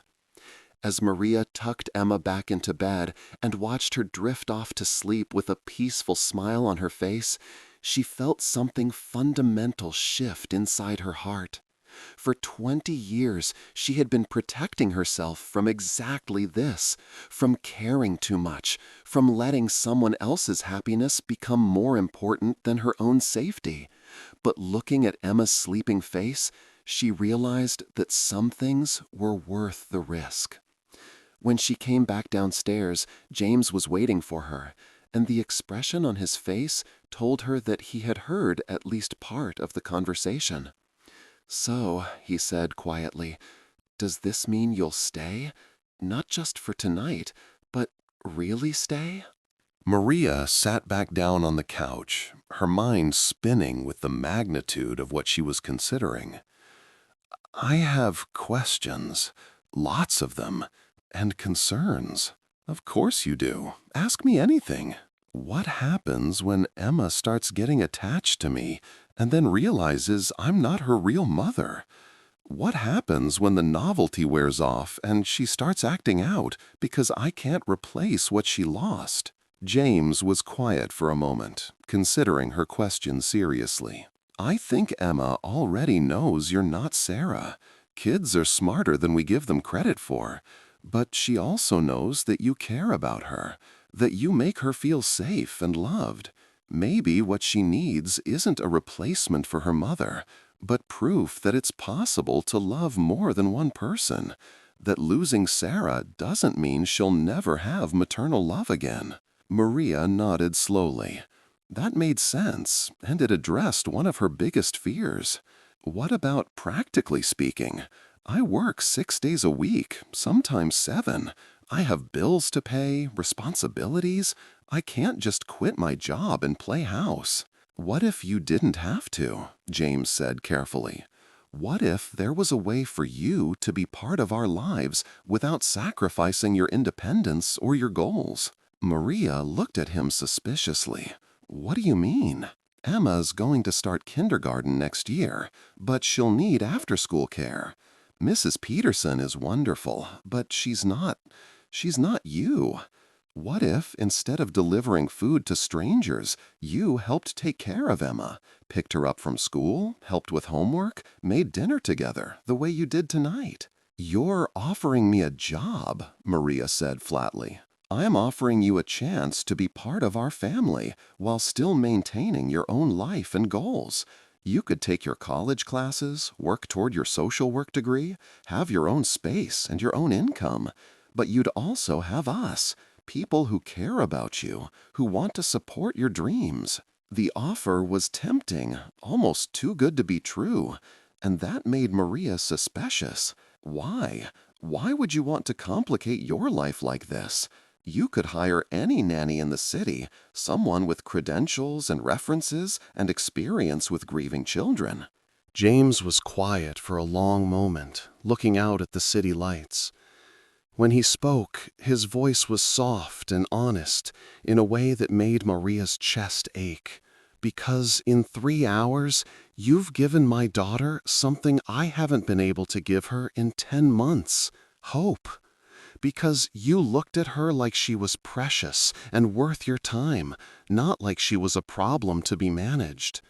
As Maria tucked Emma back into bed and watched her drift off to sleep with a peaceful smile on her face, she felt something fundamental shift inside her heart. For 20 years, she had been protecting herself from exactly this, from caring too much, from letting someone else's happiness become more important than her own safety. But looking at Emma's sleeping face, she realized that some things were worth the risk. When she came back downstairs, James was waiting for her, and the expression on his face told her that he had heard at least part of the conversation. "So," he said quietly, "does this mean you'll stay? Not just for tonight, but really stay?" Maria sat back down on the couch, her mind spinning with the magnitude of what she was considering. "I have questions, lots of them, and concerns." "Of course you do. Ask me anything." "What happens when Emma starts getting attached to me and then realizes I'm not her real mother? What happens when the novelty wears off and she starts acting out because I can't replace what she lost?" James was quiet for a moment, considering her question seriously. "I think Emma already knows you're not Sarah. Kids are smarter than we give them credit for. But she also knows that you care about her, that you make her feel safe and loved. Maybe what she needs isn't a replacement for her mother, but proof that it's possible to love more than one person, that losing Sarah doesn't mean she'll never have maternal love again." Maria nodded slowly. That made sense, and it addressed one of her biggest fears. "What about practically speaking? I work 6 days a week, sometimes 7. I have bills to pay, responsibilities. I can't just quit my job and play house." "What if you didn't have to?" James said carefully. "What if there was a way for you to be part of our lives without sacrificing your independence or your goals?" Maria looked at him suspiciously. "What do you mean?" "Emma's going to start kindergarten next year, but she'll need after-school care. Mrs. Peterson is wonderful, but she's not you. What if, instead of delivering food to strangers, you helped take care of Emma, picked her up from school, helped with homework, made dinner together, the way you did tonight?" "You're offering me a job," Maria said flatly. "I'm offering you a chance to be part of our family while still maintaining your own life and goals. You could take your college classes, work toward your social work degree, have your own space and your own income. But you'd also have us, people who care about you, who want to support your dreams. The offer was tempting, almost too good to be true, and that made Maria suspicious. Why? Why would you want to complicate your life like this? You could hire any nanny in the city, someone with credentials and references and experience with grieving children. James was quiet for a long moment, looking out at the city lights. When he spoke, his voice was soft and honest in a way that made Maria's chest ache. Because in 3 hours, you've given my daughter something I haven't been able to give her in 10 months, hope. Because you looked at her like she was precious and worth your time, not like she was a problem to be managed.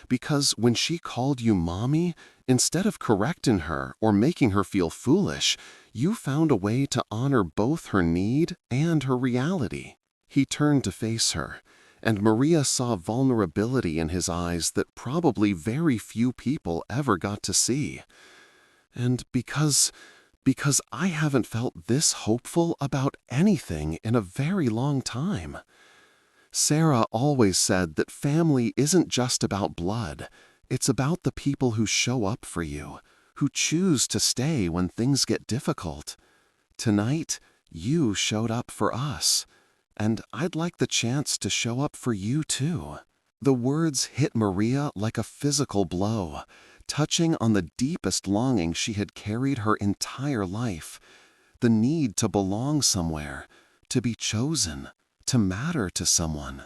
Because when she called you mommy, instead of correcting her or making her feel foolish, you found a way to honor both her need and her reality. He turned to face her, and Maria saw vulnerability in his eyes that probably very few people ever got to see. And because I haven't felt this hopeful about anything in a very long time. Sarah always said that family isn't just about blood. It's about the people who show up for you, who choose to stay when things get difficult. Tonight, you showed up for us, and I'd like the chance to show up for you too. The words hit Maria like a physical blow, touching on the deepest longing she had carried her entire life, the need to belong somewhere, to be chosen, to matter to someone.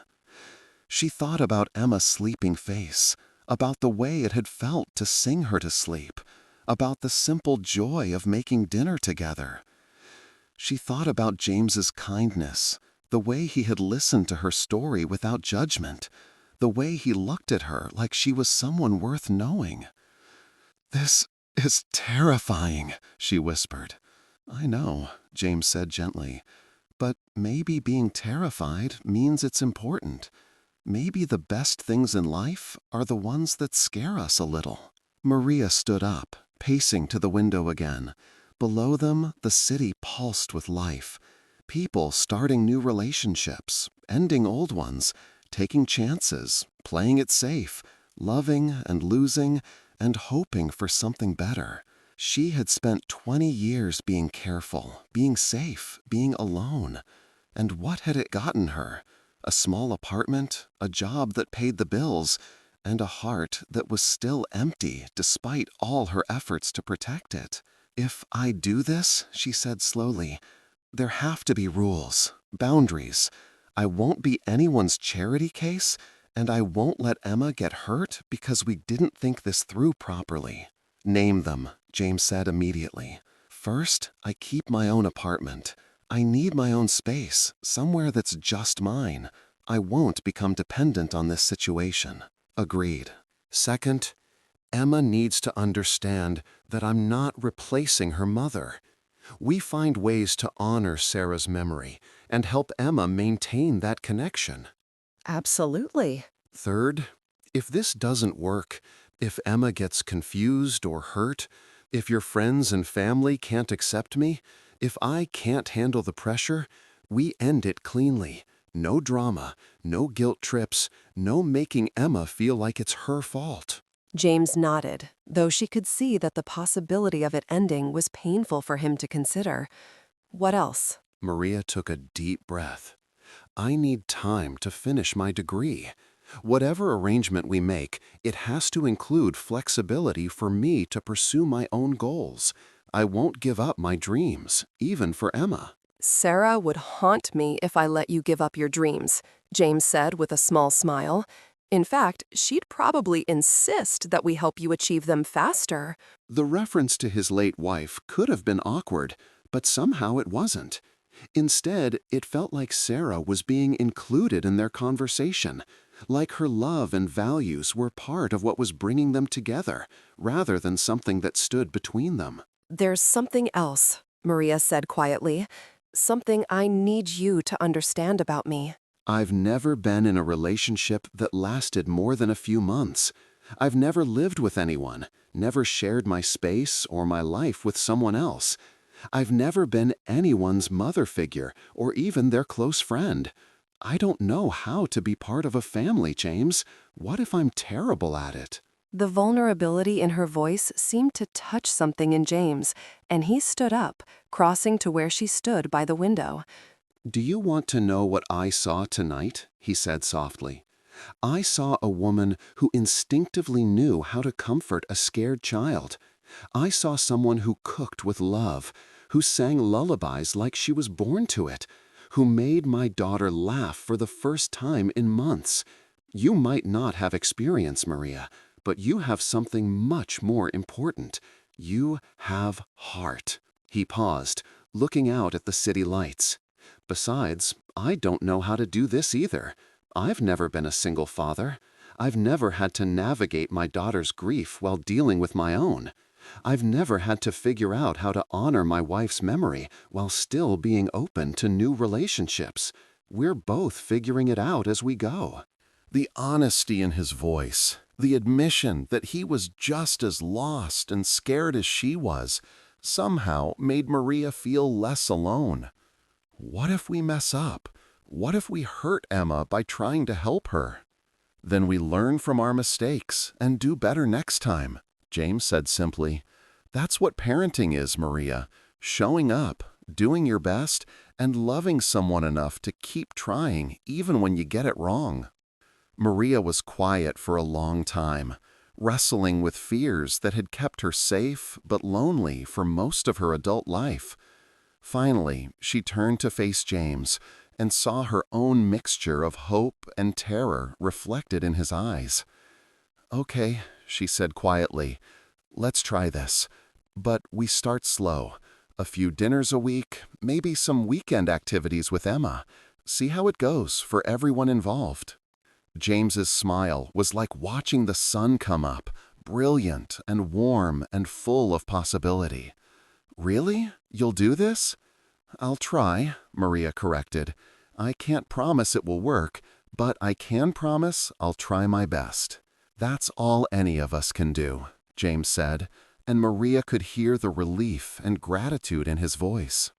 She thought about Emma's sleeping face, about the way it had felt to sing her to sleep, about the simple joy of making dinner together. She thought about James's kindness, the way he had listened to her story without judgment, the way he looked at her like she was someone worth knowing. "This is terrifying," she whispered. "I know," James said gently. "But maybe being terrified means it's important. Maybe the best things in life are the ones that scare us a little." Maria stood up, pacing to the window again. Below them, the city pulsed with life. People starting new relationships, ending old ones, taking chances, playing it safe, loving and losing, and hoping for something better. She had spent 20 years being careful, being safe, being alone. And what had it gotten her? A small apartment, a job that paid the bills, and a heart that was still empty despite all her efforts to protect it. "If I do this," she said slowly, "there have to be rules, boundaries. I won't be anyone's charity case, and I won't let Emma get hurt because we didn't think this through properly." "Name them," James said immediately. "First, I keep my own apartment. I need my own space, somewhere that's just mine. I won't become dependent on this situation." "Agreed." "Second, Emma needs to understand that I'm not replacing her mother. We find ways to honor Sarah's memory and help Emma maintain that connection." Absolutely. "Third, if this doesn't work, if Emma gets confused or hurt, if your friends and family can't accept me, if I can't handle the pressure, we end it cleanly. No drama, no guilt trips, no making Emma feel like it's her fault." James nodded, though she could see that the possibility of it ending was painful for him to consider. What else? Maria took a deep breath. "I need time to finish my degree. Whatever arrangement we make, it has to include flexibility for me to pursue my own goals. I won't give up my dreams, even for Emma." "Sarah would haunt me if I let you give up your dreams," James said with a small smile. "In fact, she'd probably insist that we help you achieve them faster." The reference to his late wife could have been awkward, but somehow it wasn't. Instead, it felt like Sarah was being included in their conversation, like her love and values were part of what was bringing them together, rather than something that stood between them. "There's something else," Maria said quietly. "Something I need you to understand about me." I've never been in a relationship that lasted more than a few months. I've never lived with anyone, never shared my space or my life with someone else. I've never been anyone's mother figure or even their close friend. I don't know how to be part of a family, James. What if I'm terrible at it? The vulnerability in her voice seemed to touch something in James, and he stood up, crossing to where she stood by the window. Do you want to know what I saw tonight? He said softly. I saw a woman who instinctively knew how to comfort a scared child. I saw someone who cooked with love, who sang lullabies like she was born to it, who made my daughter laugh for the first time in months. You might not have experience, Maria, but you have something much more important. You have heart. He paused, looking out at the city lights. Besides, I don't know how to do this either. I've never been a single father. I've never had to navigate my daughter's grief while dealing with my own. I've never had to figure out how to honor my wife's memory while still being open to new relationships. We're both figuring it out as we go. The honesty in his voice, the admission that he was just as lost and scared as she was, somehow made Maria feel less alone. What if we mess up? What if we hurt Emma by trying to help her? Then we learn from our mistakes and do better next time, James said simply. That's what parenting is, Maria. Showing up, doing your best, and loving someone enough to keep trying even when you get it wrong. Maria was quiet for a long time, wrestling with fears that had kept her safe but lonely for most of her adult life. Finally, she turned to face James and saw her own mixture of hope and terror reflected in his eyes. Okay, she said quietly, let's try this. But we start slow. A few dinners a week, maybe some weekend activities with Emma. See how it goes for everyone involved. James's smile was like watching the sun come up, brilliant and warm and full of possibility. Really? You'll do this? I'll try, Maria corrected. I can't promise it will work, but I can promise I'll try my best. That's all any of us can do, James said, and Maria could hear the relief and gratitude in his voice.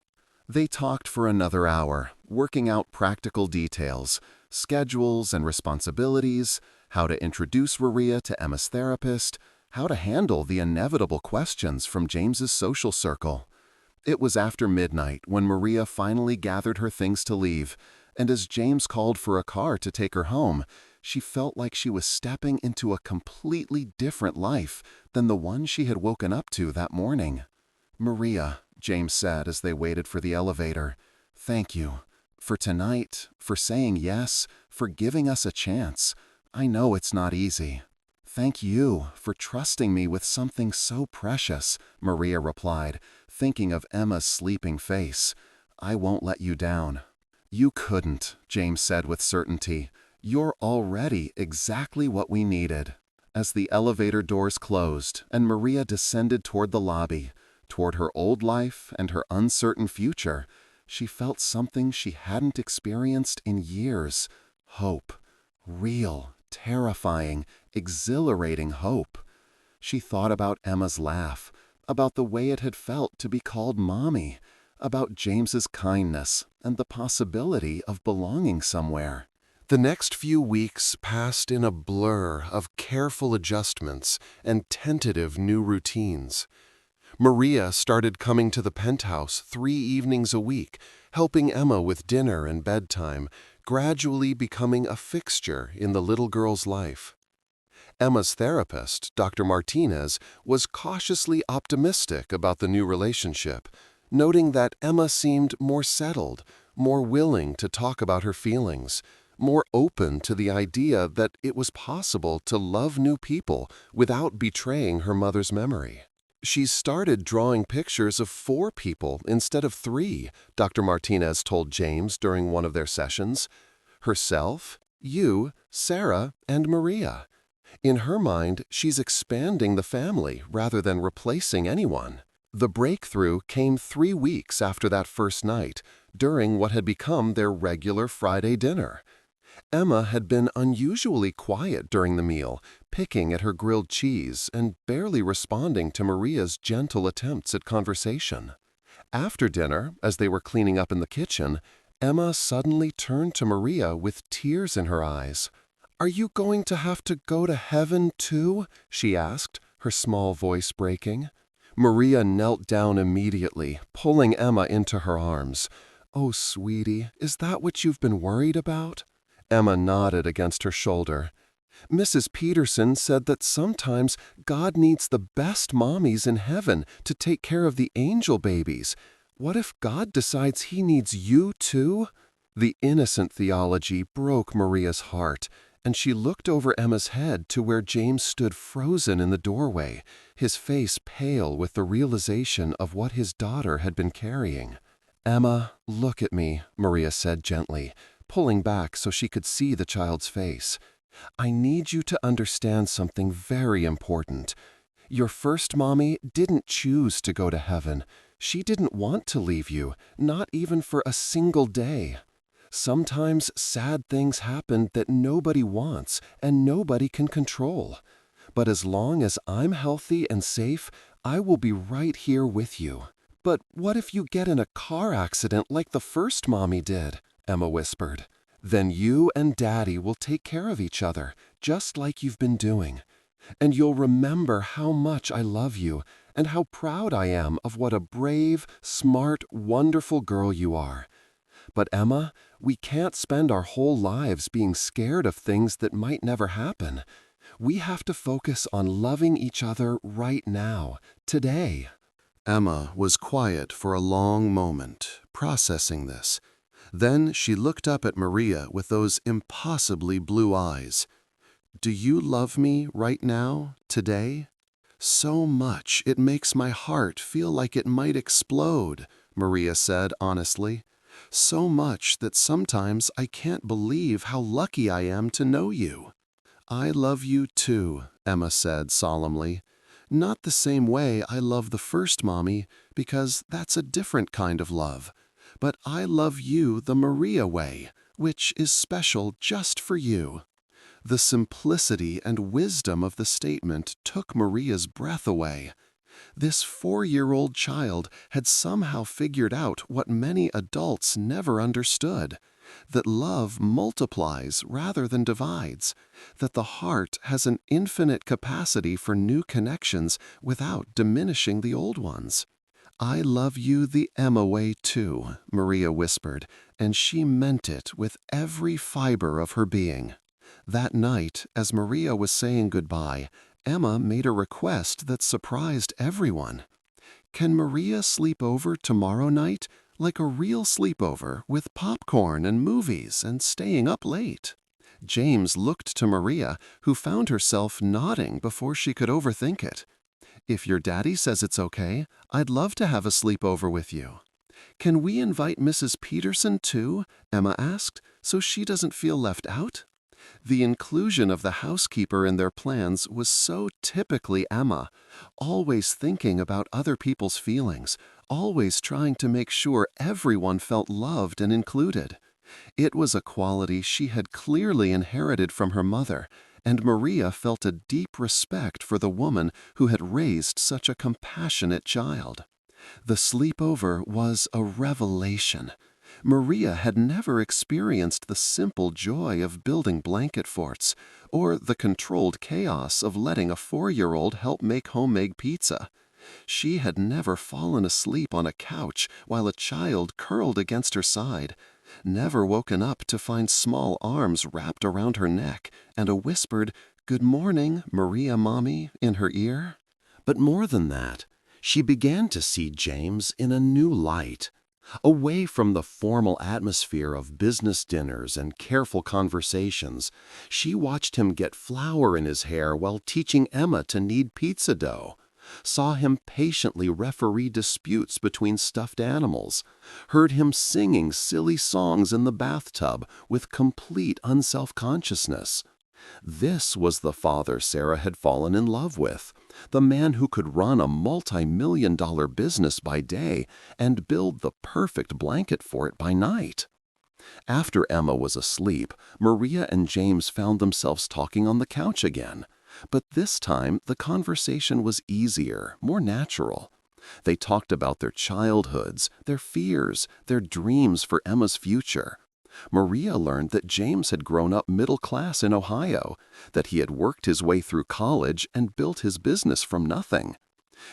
They talked for another hour, working out practical details, schedules and responsibilities, how to introduce Maria to Emma's therapist, how to handle the inevitable questions from James's social circle. It was after midnight when Maria finally gathered her things to leave, and as James called for a car to take her home, she felt like she was stepping into a completely different life than the one she had woken up to that morning. Maria, James said as they waited for the elevator, thank you. For tonight, for saying yes, for giving us a chance. I know it's not easy. Thank you for trusting me with something so precious, Maria replied, thinking of Emma's sleeping face. I won't let you down. You couldn't, James said with certainty. You're already exactly what we needed. As the elevator doors closed and Maria descended toward the lobby, toward her old life and her uncertain future, she felt something she hadn't experienced in years. Hope. Real, terrifying, exhilarating hope. She thought about Emma's laugh, about the way it had felt to be called Mommy, about James's kindness and the possibility of belonging somewhere. The next few weeks passed in a blur of careful adjustments and tentative new routines. Maria started coming to the penthouse 3 evenings a week, helping Emma with dinner and bedtime, gradually becoming a fixture in the little girl's life. Emma's therapist, Dr. Martinez, was cautiously optimistic about the new relationship, noting that Emma seemed more settled, more willing to talk about her feelings, more open to the idea that it was possible to love new people without betraying her mother's memory. She started drawing pictures of 4 people instead of 3, Dr. Martinez told James during one of their sessions. Herself, you, Sarah, and Maria. In her mind, she's expanding the family rather than replacing anyone. The breakthrough came 3 weeks after that first night, during what had become their regular Friday dinner. Emma had been unusually quiet during the meal, picking at her grilled cheese and barely responding to Maria's gentle attempts at conversation. After dinner, as they were cleaning up in the kitchen, Emma suddenly turned to Maria with tears in her eyes. "Are you going to have to go to heaven too?" she asked, her small voice breaking. Maria knelt down immediately, pulling Emma into her arms. "Oh, sweetie, is that what you've been worried about?" Emma nodded against her shoulder. "Mrs. Peterson said that sometimes God needs the best mommies in heaven to take care of the angel babies. What if God decides he needs you too?" The innocent theology broke Maria's heart, and she looked over Emma's head to where James stood frozen in the doorway, his face pale with the realization of what his daughter had been carrying. "Emma, look at me," Maria said gently, pulling back so she could see the child's face. "I need you to understand something very important. Your first mommy didn't choose to go to heaven. She didn't want to leave you, not even for a single day. Sometimes sad things happen that nobody wants and nobody can control. But as long as I'm healthy and safe, I will be right here with you." "But what if you get in a car accident like the first mommy did?" Emma whispered. "Then you and Daddy will take care of each other, just like you've been doing. And you'll remember how much I love you and how proud I am of what a brave, smart, wonderful girl you are. But Emma, we can't spend our whole lives being scared of things that might never happen. We have to focus on loving each other right now, today." Emma was quiet for a long moment, processing this. Then she looked up at Maria with those impossibly blue eyes. "Do you love me right now, today?" "So much it makes my heart feel like it might explode," Maria said honestly. "So much that sometimes I can't believe how lucky I am to know you." "I love you too," Emma said solemnly. "Not the same way I love the first mommy, because that's a different kind of love. But I love you the Maria way, which is special just for you." The simplicity and wisdom of the statement took Maria's breath away. This 4-year-old child had somehow figured out what many adults never understood: that love multiplies rather than divides, that the heart has an infinite capacity for new connections without diminishing the old ones. "I love you the Emma way too," Maria whispered, and she meant it with every fiber of her being. That night, as Maria was saying goodbye, Emma made a request that surprised everyone. "Can Maria sleep over tomorrow night, like a real sleepover, with popcorn and movies and staying up late?" James looked to Maria, who found herself nodding before she could overthink it. "If your daddy says it's okay, I'd love to have a sleepover with you." "Can we invite Mrs. Peterson too?" Emma asked, "so she doesn't feel left out?" The inclusion of the housekeeper in their plans was so typically Emma, always thinking about other people's feelings, always trying to make sure everyone felt loved and included. It was a quality she had clearly inherited from her mother, and Maria felt a deep respect for the woman who had raised such a compassionate child. The sleepover was a revelation. Maria had never experienced the simple joy of building blanket forts, or the controlled chaos of letting a 4-year-old help make homemade pizza. She had never fallen asleep on a couch while a child curled against her side, never woken up to find small arms wrapped around her neck and a whispered, "Good morning, Maria Mommy," in her ear. But more than that, she began to see James in a new light. Away from the formal atmosphere of business dinners and careful conversations, she watched him get flour in his hair while teaching Emma to knead pizza dough, saw him patiently referee disputes between stuffed animals, heard him singing silly songs in the bathtub with complete unself-consciousness. This was the father Sarah had fallen in love with, the man who could run a multi-million-dollar business by day and build the perfect blanket for it by night. After Emma was asleep, Maria and James found themselves talking on the couch again. But this time, the conversation was easier, more natural. They talked about their childhoods, their fears, their dreams for Emma's future. Maria learned that James had grown up middle class in Ohio, that he had worked his way through college and built his business from nothing.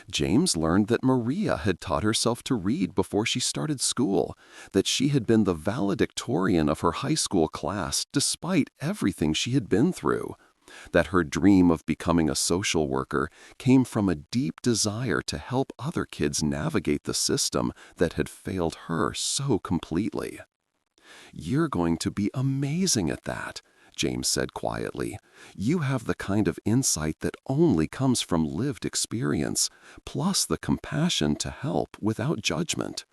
James learned that Maria had taught herself to read before she started school, that she had been the valedictorian of her high school class despite everything she had been through, that her dream of becoming a social worker came from a deep desire to help other kids navigate the system that had failed her so completely. "You're going to be amazing at that," James said quietly. "You have the kind of insight that only comes from lived experience, plus the compassion to help without judgment."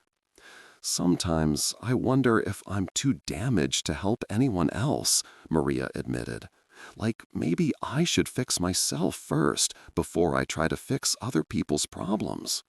"Sometimes I wonder if I'm too damaged to help anyone else," Maria admitted. "Like maybe I should fix myself first before I try to fix other people's problems."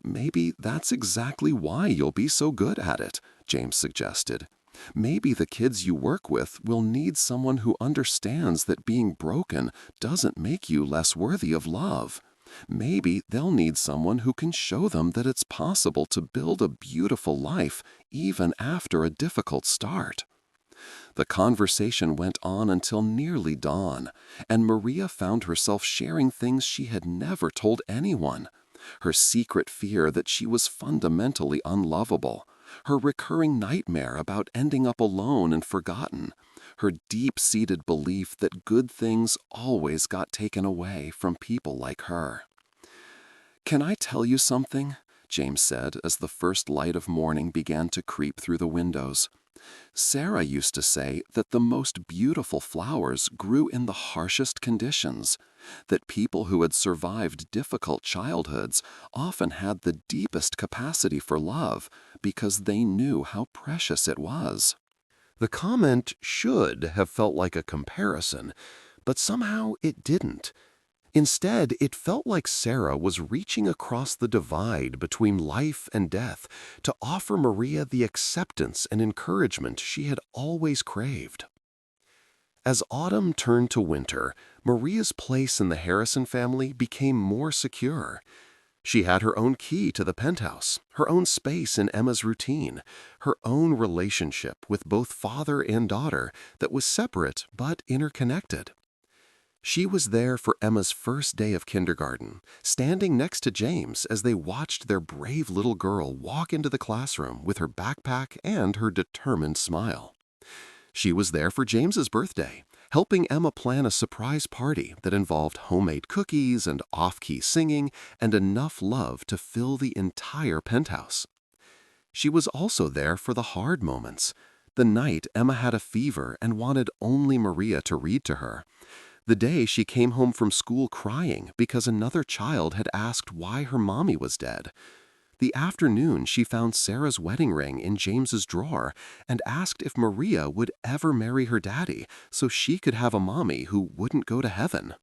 "Maybe that's exactly why you'll be so good at it," James suggested. "Maybe the kids you work with will need someone who understands that being broken doesn't make you less worthy of love. Maybe they'll need someone who can show them that it's possible to build a beautiful life even after a difficult start." The conversation went on until nearly dawn, and Maria found herself sharing things she had never told anyone. Her secret fear that she was fundamentally unlovable, her recurring nightmare about ending up alone and forgotten, her deep-seated belief that good things always got taken away from people like her. "Can I tell you something?" James said as the first light of morning began to creep through the windows. "Sarah used to say that the most beautiful flowers grew in the harshest conditions, that people who had survived difficult childhoods often had the deepest capacity for love because they knew how precious it was." The comment should have felt like a comparison, but somehow it didn't. Instead, it felt like Sarah was reaching across the divide between life and death to offer Maria the acceptance and encouragement she had always craved. As autumn turned to winter, Maria's place in the Harrison family became more secure. She had her own key to the penthouse, her own space in Emma's routine, her own relationship with both father and daughter that was separate but interconnected. She was there for Emma's first day of kindergarten, standing next to James as they watched their brave little girl walk into the classroom with her backpack and her determined smile. She was there for James's birthday, helping Emma plan a surprise party that involved homemade cookies and off-key singing and enough love to fill the entire penthouse. She was also there for the hard moments, the night Emma had a fever and wanted only Maria to read to her, the day she came home from school crying because another child had asked why her mommy was dead, the afternoon she found Sarah's wedding ring in James's drawer and asked if Maria would ever marry her daddy so she could have a mommy who wouldn't go to heaven.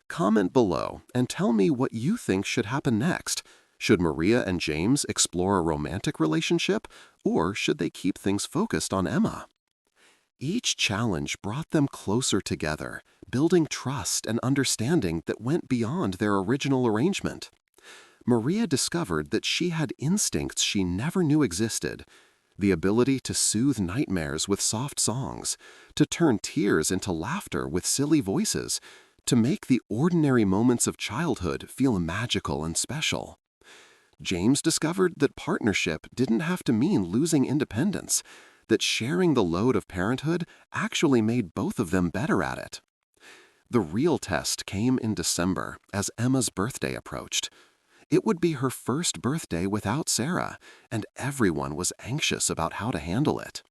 Comment below and tell me what you think should happen next. Should Maria and James explore a romantic relationship, or should they keep things focused on Emma? Each challenge brought them closer together, building trust and understanding that went beyond their original arrangement. Maria discovered that she had instincts she never knew existed, the ability to soothe nightmares with soft songs, to turn tears into laughter with silly voices, to make the ordinary moments of childhood feel magical and special. James discovered that partnership didn't have to mean losing independence, that sharing the load of parenthood actually made both of them better at it. The real test came in December as Emma's birthday approached. It would be her first birthday without Sarah, and everyone was anxious about how to handle it.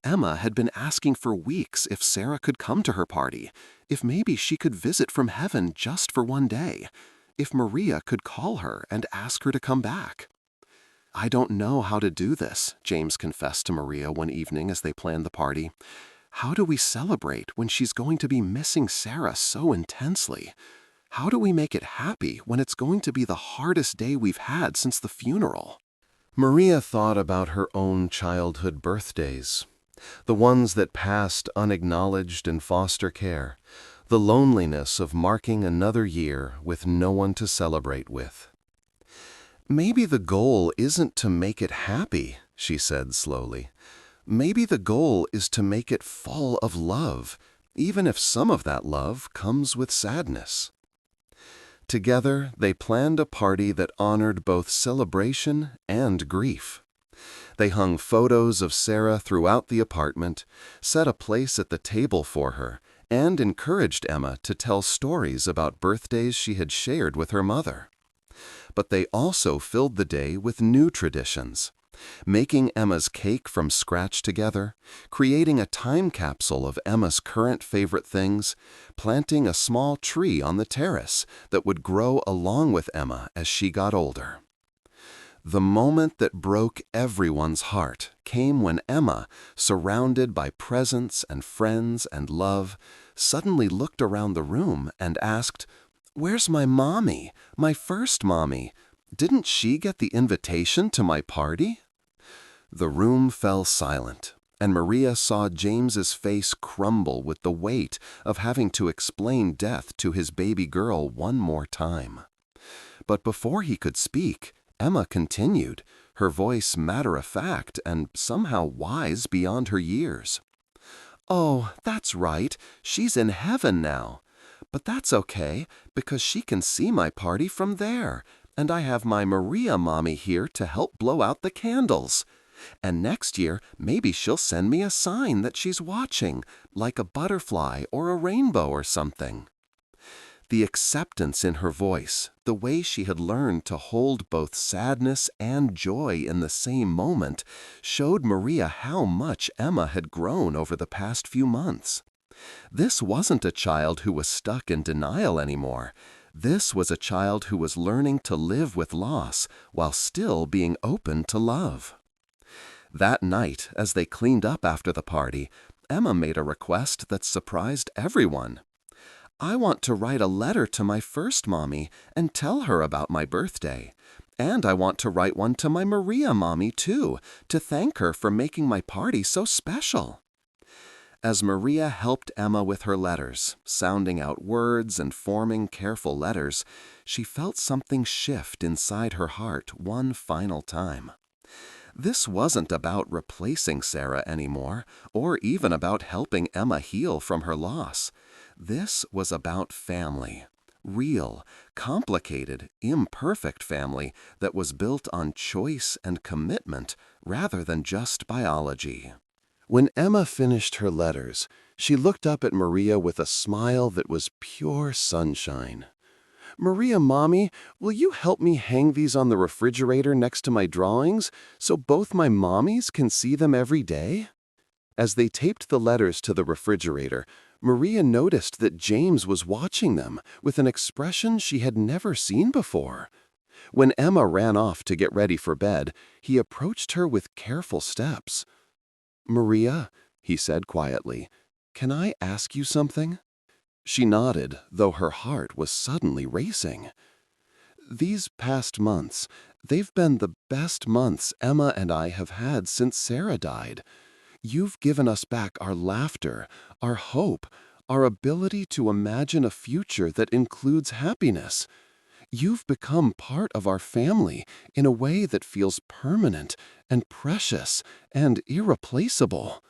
Emma had been asking for weeks if Sarah could come to her party, if maybe she could visit from heaven just for one day, if Maria could call her and ask her to come back. "I don't know how to do this," James confessed to Maria one evening as they planned the party. "How do we celebrate when she's going to be missing Sarah so intensely? How do we make it happy when it's going to be the hardest day we've had since the funeral?" Maria thought about her own childhood birthdays, the ones that passed unacknowledged in foster care, the loneliness of marking another year with no one to celebrate with. Maybe the goal isn't to make it happy, she said slowly. Maybe the goal is to make it full of love, even if some of that love comes with sadness. Together, they planned a party that honored both celebration and grief. They hung photos of Sarah throughout the apartment, set a place at the table for her, and encouraged Emma to tell stories about birthdays she had shared with her mother. But they also filled the day with new traditions, making Emma's cake from scratch together, creating a time capsule of Emma's current favorite things, planting a small tree on the terrace that would grow along with Emma as she got older. The moment that broke everyone's heart came when Emma, surrounded by presents and friends and love, suddenly looked around the room and asked, "Where's my mommy, my first mommy? Didn't she get the invitation to my party?" The room fell silent, and Maria saw James's face crumble with the weight of having to explain death to his baby girl one more time. But before he could speak, Emma continued, her voice matter-of-fact and somehow wise beyond her years. "Oh, that's right, she's in heaven now. But that's okay, because she can see my party from there, and I have my Maria mommy here to help blow out the candles. And next year, maybe she'll send me a sign that she's watching, like a butterfly or a rainbow or something." The acceptance in her voice, the way she had learned to hold both sadness and joy in the same moment, showed Maria how much Emma had grown over the past few months. This wasn't a child who was stuck in denial anymore. This was a child who was learning to live with loss while still being open to love. That night, as they cleaned up after the party, Emma made a request that surprised everyone. "I want to write a letter to my first mommy and tell her about my birthday. And I want to write one to my Maria mommy, too, to thank her for making my party so special." As Maria helped Emma with her letters, sounding out words and forming careful letters, she felt something shift inside her heart one final time. This wasn't about replacing Sarah anymore, or even about helping Emma heal from her loss. This was about family. Real, complicated, imperfect family that was built on choice and commitment rather than just biology. When Emma finished her letters, she looked up at Maria with a smile that was pure sunshine. "Maria, Mommy, will you help me hang these on the refrigerator next to my drawings so both my mommies can see them every day?" As they taped the letters to the refrigerator, Maria noticed that James was watching them with an expression she had never seen before. When Emma ran off to get ready for bed, he approached her with careful steps. "Maria," he said quietly, "can I ask you something?" She nodded, though her heart was suddenly racing. "These past months, they've been the best months Emma and I have had since Sarah died. You've given us back our laughter, our hope, our ability to imagine a future that includes happiness. You've become part of our family in a way that feels permanent and precious and irreplaceable."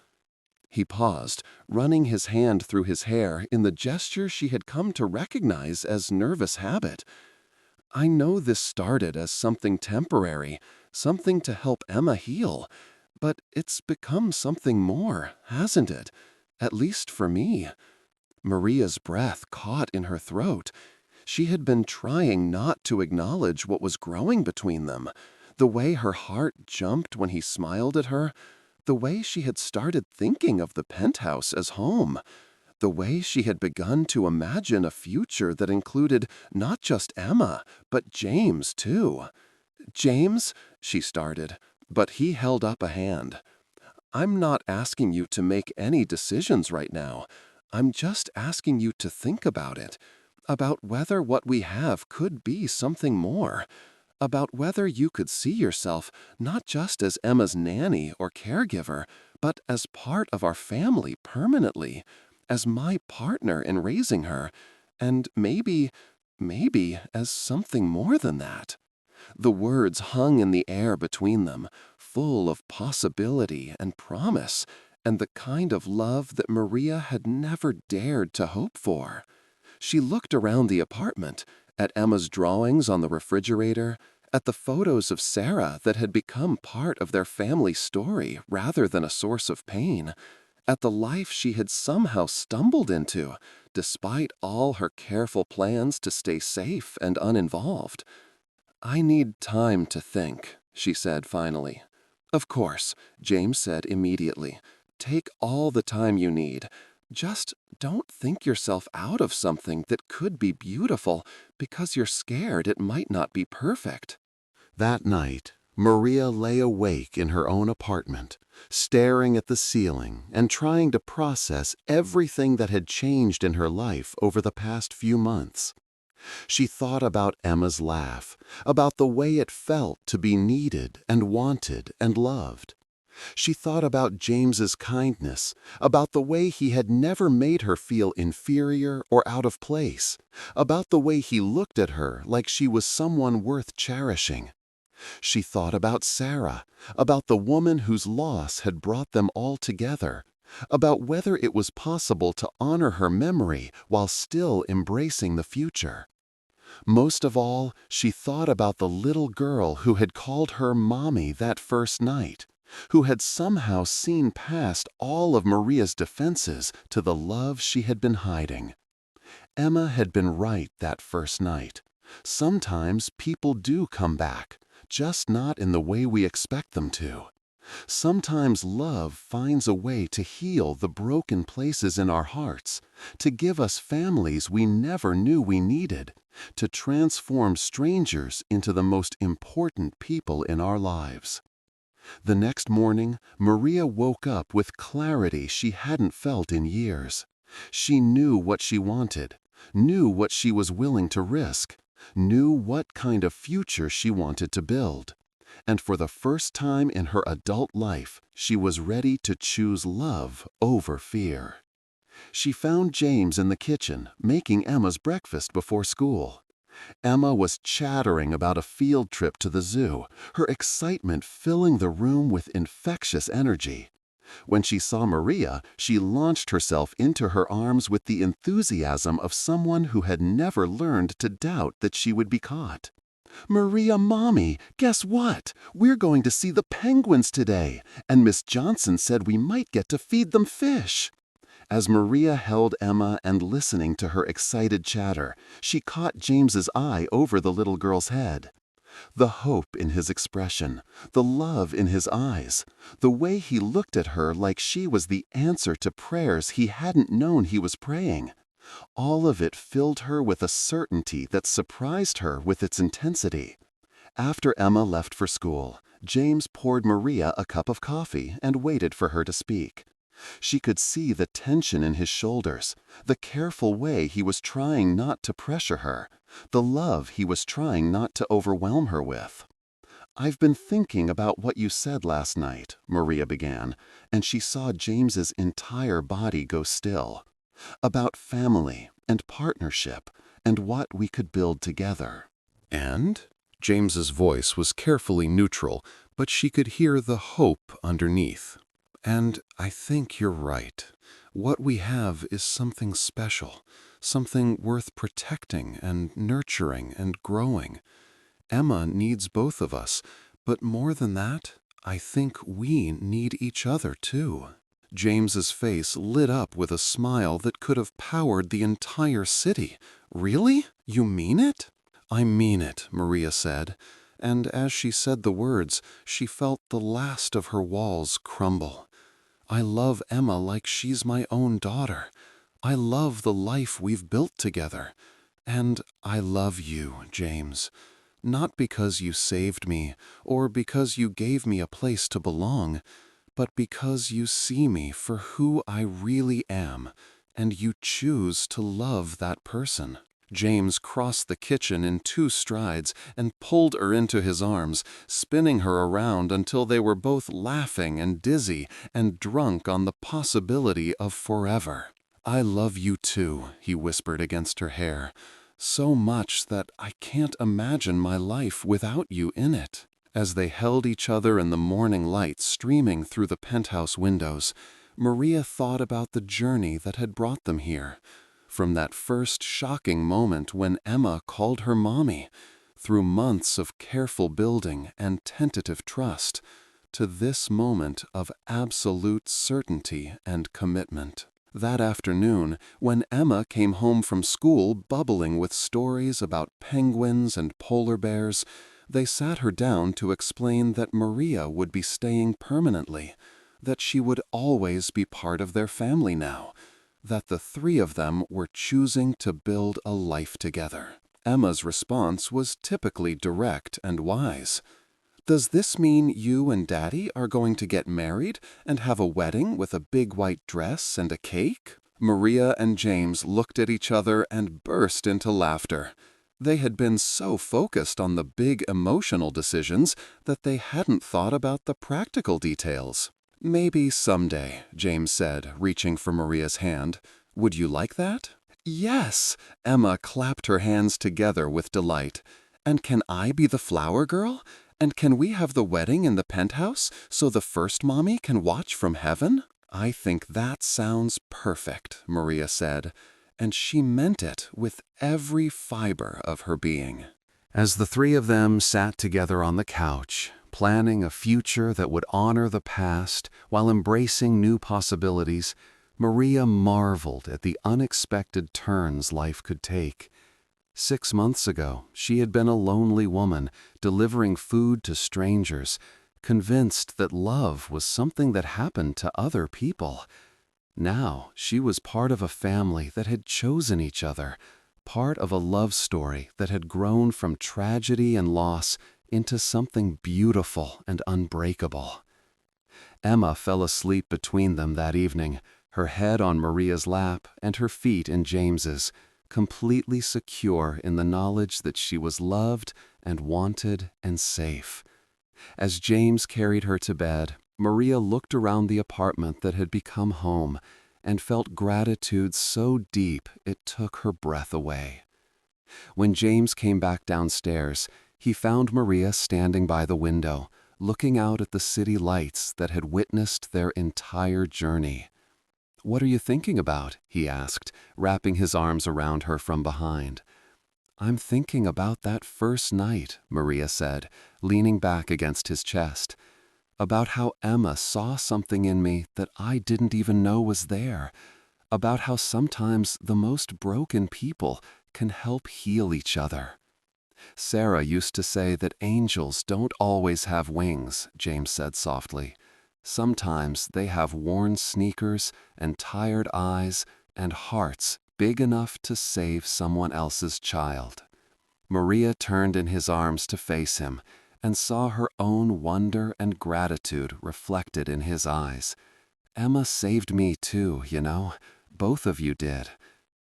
He paused, running his hand through his hair in the gesture she had come to recognize as nervous habit. "I know this started as something temporary, something to help Emma heal, but it's become something more, hasn't it? At least for me." Maria's breath caught in her throat. She had been trying not to acknowledge what was growing between them, the way her heart jumped when he smiled at her, the way she had started thinking of the penthouse as home, the way she had begun to imagine a future that included not just Emma, but James, too. "James," she started, but he held up a hand. "I'm not asking you to make any decisions right now. I'm just asking you to think about it, about whether what we have could be something more, about whether you could see yourself not just as Emma's nanny or caregiver, but as part of our family permanently, as my partner in raising her, and maybe as something more than that." The words hung in the air between them, full of possibility and promise, and the kind of love that Maria had never dared to hope for. She looked around the apartment, at Emma's drawings on the refrigerator, at the photos of Sarah that had become part of their family story rather than a source of pain, at the life she had somehow stumbled into, despite all her careful plans to stay safe and uninvolved. "I need time to think," she said finally. "Of course," James said immediately. "Take all the time you need. Just don't think yourself out of something that could be beautiful because you're scared it might not be perfect." That night, Maria lay awake in her own apartment, staring at the ceiling and trying to process everything that had changed in her life over the past few months. She thought about Emma's laugh, about the way it felt to be needed and wanted and loved. She thought about James's kindness, about the way he had never made her feel inferior or out of place, about the way he looked at her like she was someone worth cherishing. She thought about Sarah, about the woman whose loss had brought them all together, about whether it was possible to honor her memory while still embracing the future. Most of all, she thought about the little girl who had called her Mommy that first night, who had somehow seen past all of Maria's defenses to the love she had been hiding. Emma had been right that first night. Sometimes people do come back, just not in the way we expect them to. Sometimes love finds a way to heal the broken places in our hearts, to give us families we never knew we needed, to transform strangers into the most important people in our lives. The next morning, Maria woke up with clarity she hadn't felt in years. She knew what she wanted, knew what she was willing to risk, knew what kind of future she wanted to build. And for the first time in her adult life, she was ready to choose love over fear. She found James in the kitchen, making Emma's breakfast before school. Emma was chattering about a field trip to the zoo, her excitement filling the room with infectious energy. When she saw Maria, she launched herself into her arms with the enthusiasm of someone who had never learned to doubt that she would be caught. "Maria, Mommy, guess what? We're going to see the penguins today, and Miss Johnson said we might get to feed them fish." As Maria held Emma and listening to her excited chatter, she caught James's eye over the little girl's head. The hope in his expression, the love in his eyes, the way he looked at her like she was the answer to prayers he hadn't known he was praying. All of it filled her with a certainty that surprised her with its intensity. After Emma left for school, James poured Maria a cup of coffee and waited for her to speak. She could see the tension in his shoulders, the careful way he was trying not to pressure her, the love he was trying not to overwhelm her with. "I've been thinking about what you said last night," Maria began, and she saw James's entire body go still. "About family and partnership and what we could build together." And? James's voice was carefully neutral, but she could hear the hope underneath. "And I think you're right. What we have is something special, something worth protecting and nurturing and growing. Emma needs both of us, but more than that, I think we need each other too." James's face lit up with a smile that could have powered the entire city. "Really? You mean it?" "I mean it," Maria said, and as she said the words, she felt the last of her walls crumble. "I love Emma like she's my own daughter. I love the life we've built together. And I love you, James. Not because you saved me, or because you gave me a place to belong, but because you see me for who I really am, and you choose to love that person." James crossed the kitchen in 2 strides and pulled her into his arms, spinning her around until they were both laughing and dizzy and drunk on the possibility of forever. "I love you too," he whispered against her hair. so much that I can't imagine my life without you in it." As they held each other in the morning light streaming through the penthouse windows, Maria thought about the journey that had brought them here. From that first shocking moment when Emma called her mommy, through months of careful building and tentative trust, to this moment of absolute certainty and commitment. That afternoon, when Emma came home from school bubbling with stories about penguins and polar bears, they sat her down to explain that Maria would be staying permanently, that she would always be part of their family now, that the three of them were choosing to build a life together. Emma's response was typically direct and wise. "Does this mean you and Daddy are going to get married and have a wedding with a big white dress and a cake?" Maria and James looked at each other and burst into laughter. They had been so focused on the big emotional decisions that they hadn't thought about the practical details. "Maybe someday," James said, reaching for Maria's hand. "Would you like that?" "Yes!" Emma clapped her hands together with delight. "And can I be the flower girl? And can we have the wedding in the penthouse so the first mommy can watch from heaven?" "I think that sounds perfect," Maria said, and she meant it with every fiber of her being. As the three of them sat together on the couch, planning a future that would honor the past while embracing new possibilities, Maria marveled at the unexpected turns life could take. 6 months ago, she had been a lonely woman, delivering food to strangers, convinced that love was something that happened to other people. Now, she was part of a family that had chosen each other, part of a love story that had grown from tragedy and loss into something beautiful and unbreakable. Emma fell asleep between them that evening, her head on Maria's lap and her feet in James's, completely secure in the knowledge that she was loved and wanted and safe. As James carried her to bed, Maria looked around the apartment that had become home and felt gratitude so deep it took her breath away. When James came back downstairs, he found Maria standing by the window, looking out at the city lights that had witnessed their entire journey. "What are you thinking about?" he asked, wrapping his arms around her from behind. "I'm thinking about that first night," Maria said, leaning back against his chest. "About how Emma saw something in me that I didn't even know was there. About how sometimes the most broken people can help heal each other." "Sarah used to say that angels don't always have wings," James said softly. "Sometimes they have worn sneakers and tired eyes and hearts big enough to save someone else's child." Maria turned in his arms to face him and saw her own wonder and gratitude reflected in his eyes. "Emma saved me too, you know. Both of you did.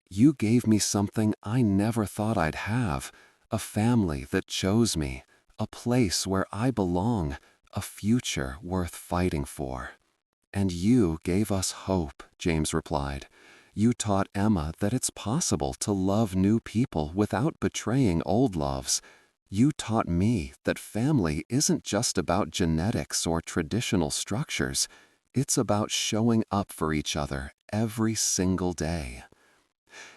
You gave me something I never thought I'd have, a family that chose me, a place where I belong, a future worth fighting for." "And you gave us hope," James replied. "You taught Emma that it's possible to love new people without betraying old loves. You taught me that family isn't just about genetics or traditional structures. It's about showing up for each other every single day."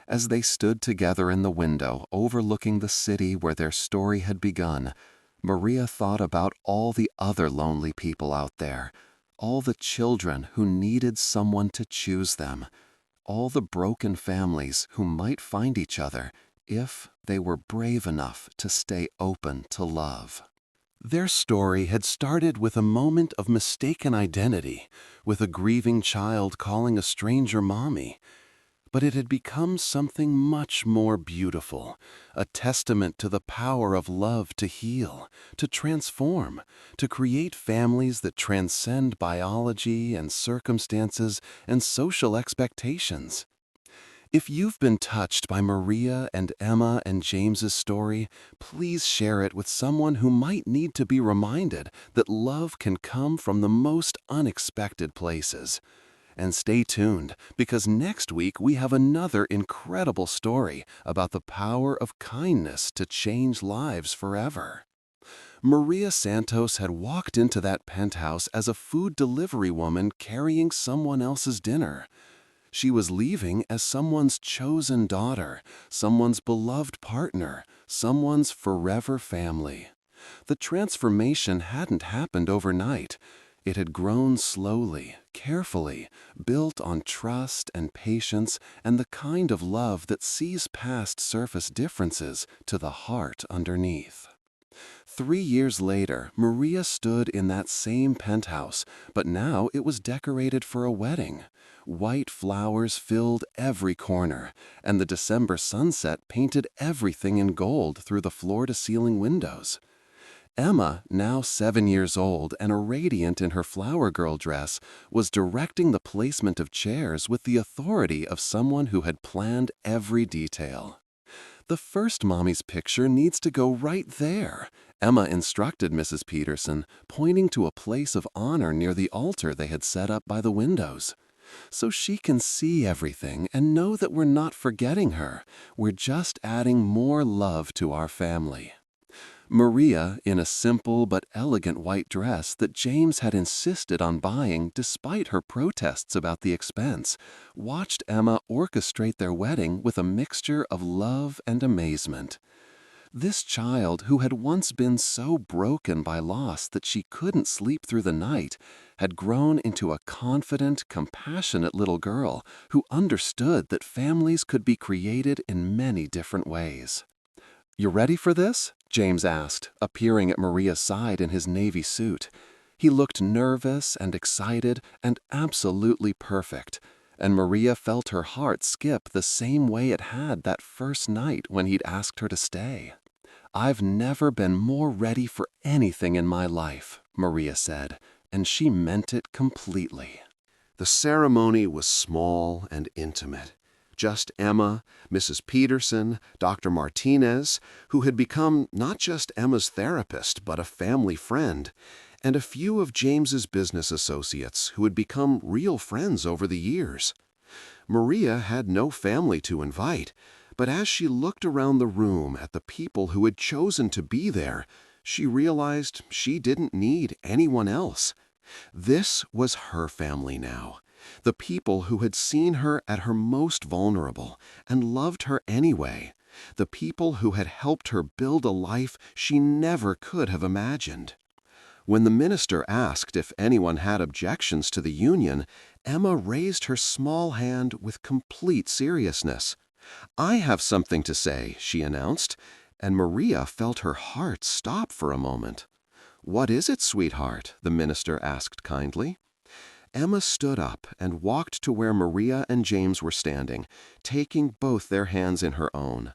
As they stood together in the window overlooking the city where their story had begun, Maria thought about all the other lonely people out there, all the children who needed someone to choose them, all the broken families who might find each other if they were brave enough to stay open to love. Their story had started with a moment of mistaken identity, with a grieving child calling a stranger mommy. But it had become something much more beautiful, a testament to the power of love to heal, to transform, to create families that transcend biology and circumstances and social expectations. If you've been touched by Maria and Emma and James's story, please share it with someone who might need to be reminded that love can come from the most unexpected places. and stay tuned because next week we have another incredible story about the power of kindness to change lives forever. Maria Santos had walked into that penthouse as a food delivery woman carrying someone else's dinner. She was leaving as someone's chosen daughter, someone's beloved partner, someone's forever family. The transformation hadn't happened overnight. It had grown slowly, carefully, built on trust and patience and the kind of love that sees past surface differences to the heart underneath. 3 years later, Maria stood in that same penthouse, but now it was decorated for a wedding. White flowers filled every corner, and the December sunset painted everything in gold through the floor-to-ceiling windows. Emma, now 7 years old and radiant in her flower girl dress, was directing the placement of chairs with the authority of someone who had planned every detail. "The first mommy's picture needs to go right there," Emma instructed Mrs. Peterson, pointing to a place of honor near the altar they had set up by the windows. "So she can see everything and know that we're not forgetting her. We're just adding more love to our family." Maria, in a simple but elegant white dress that James had insisted on buying despite her protests about the expense, watched Emma orchestrate their wedding with a mixture of love and amazement. This child, who had once been so broken by loss that she couldn't sleep through the night, had grown into a confident, compassionate little girl who understood that families could be created in many different ways. "You ready for this?" James asked, appearing at Maria's side in his navy suit. He looked nervous and excited and absolutely perfect, and Maria felt her heart skip the same way it had that first night when he'd asked her to stay. "I've never been more ready for anything in my life," Maria said, and she meant it completely. The ceremony was small and intimate. Just Emma, Mrs. Peterson, Dr. Martinez, who had become not just Emma's therapist but a family friend, and a few of James's business associates who had become real friends over the years. Maria had no family to invite, but as she looked around the room at the people who had chosen to be there, she realized she didn't need anyone else. This was her family now. The people who had seen her at her most vulnerable and loved her anyway. The people who had helped her build a life she never could have imagined. When the minister asked if anyone had objections to the union, Emma raised her small hand with complete seriousness. "I have something to say," she announced, and Maria felt her heart stop for a moment. "What is it, sweetheart?" the minister asked kindly. Emma stood up and walked to where Maria and James were standing, taking both their hands in her own.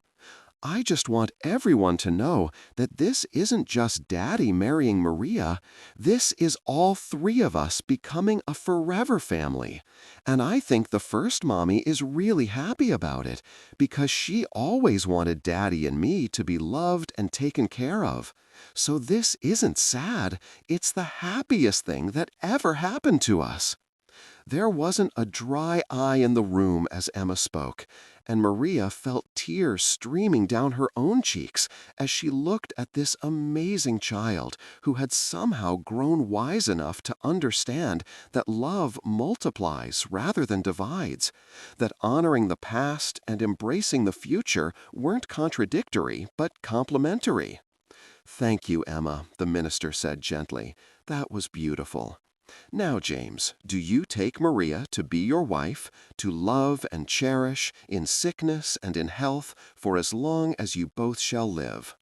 "I just want everyone to know that this isn't just Daddy marrying Maria. This is all three of us becoming a forever family. And I think the first mommy is really happy about it because she always wanted Daddy and me to be loved and taken care of. So this isn't sad. It's the happiest thing that ever happened to us." There wasn't a dry eye in the room as Emma spoke, and Maria felt tears streaming down her own cheeks as she looked at this amazing child who had somehow grown wise enough to understand that love multiplies rather than divides, that honoring the past and embracing the future weren't contradictory but complementary. "Thank you, Emma," the minister said gently. "That was beautiful. Now, James, do you take Maria to be your wife, to love and cherish, in sickness and in health, for as long as you both shall live?"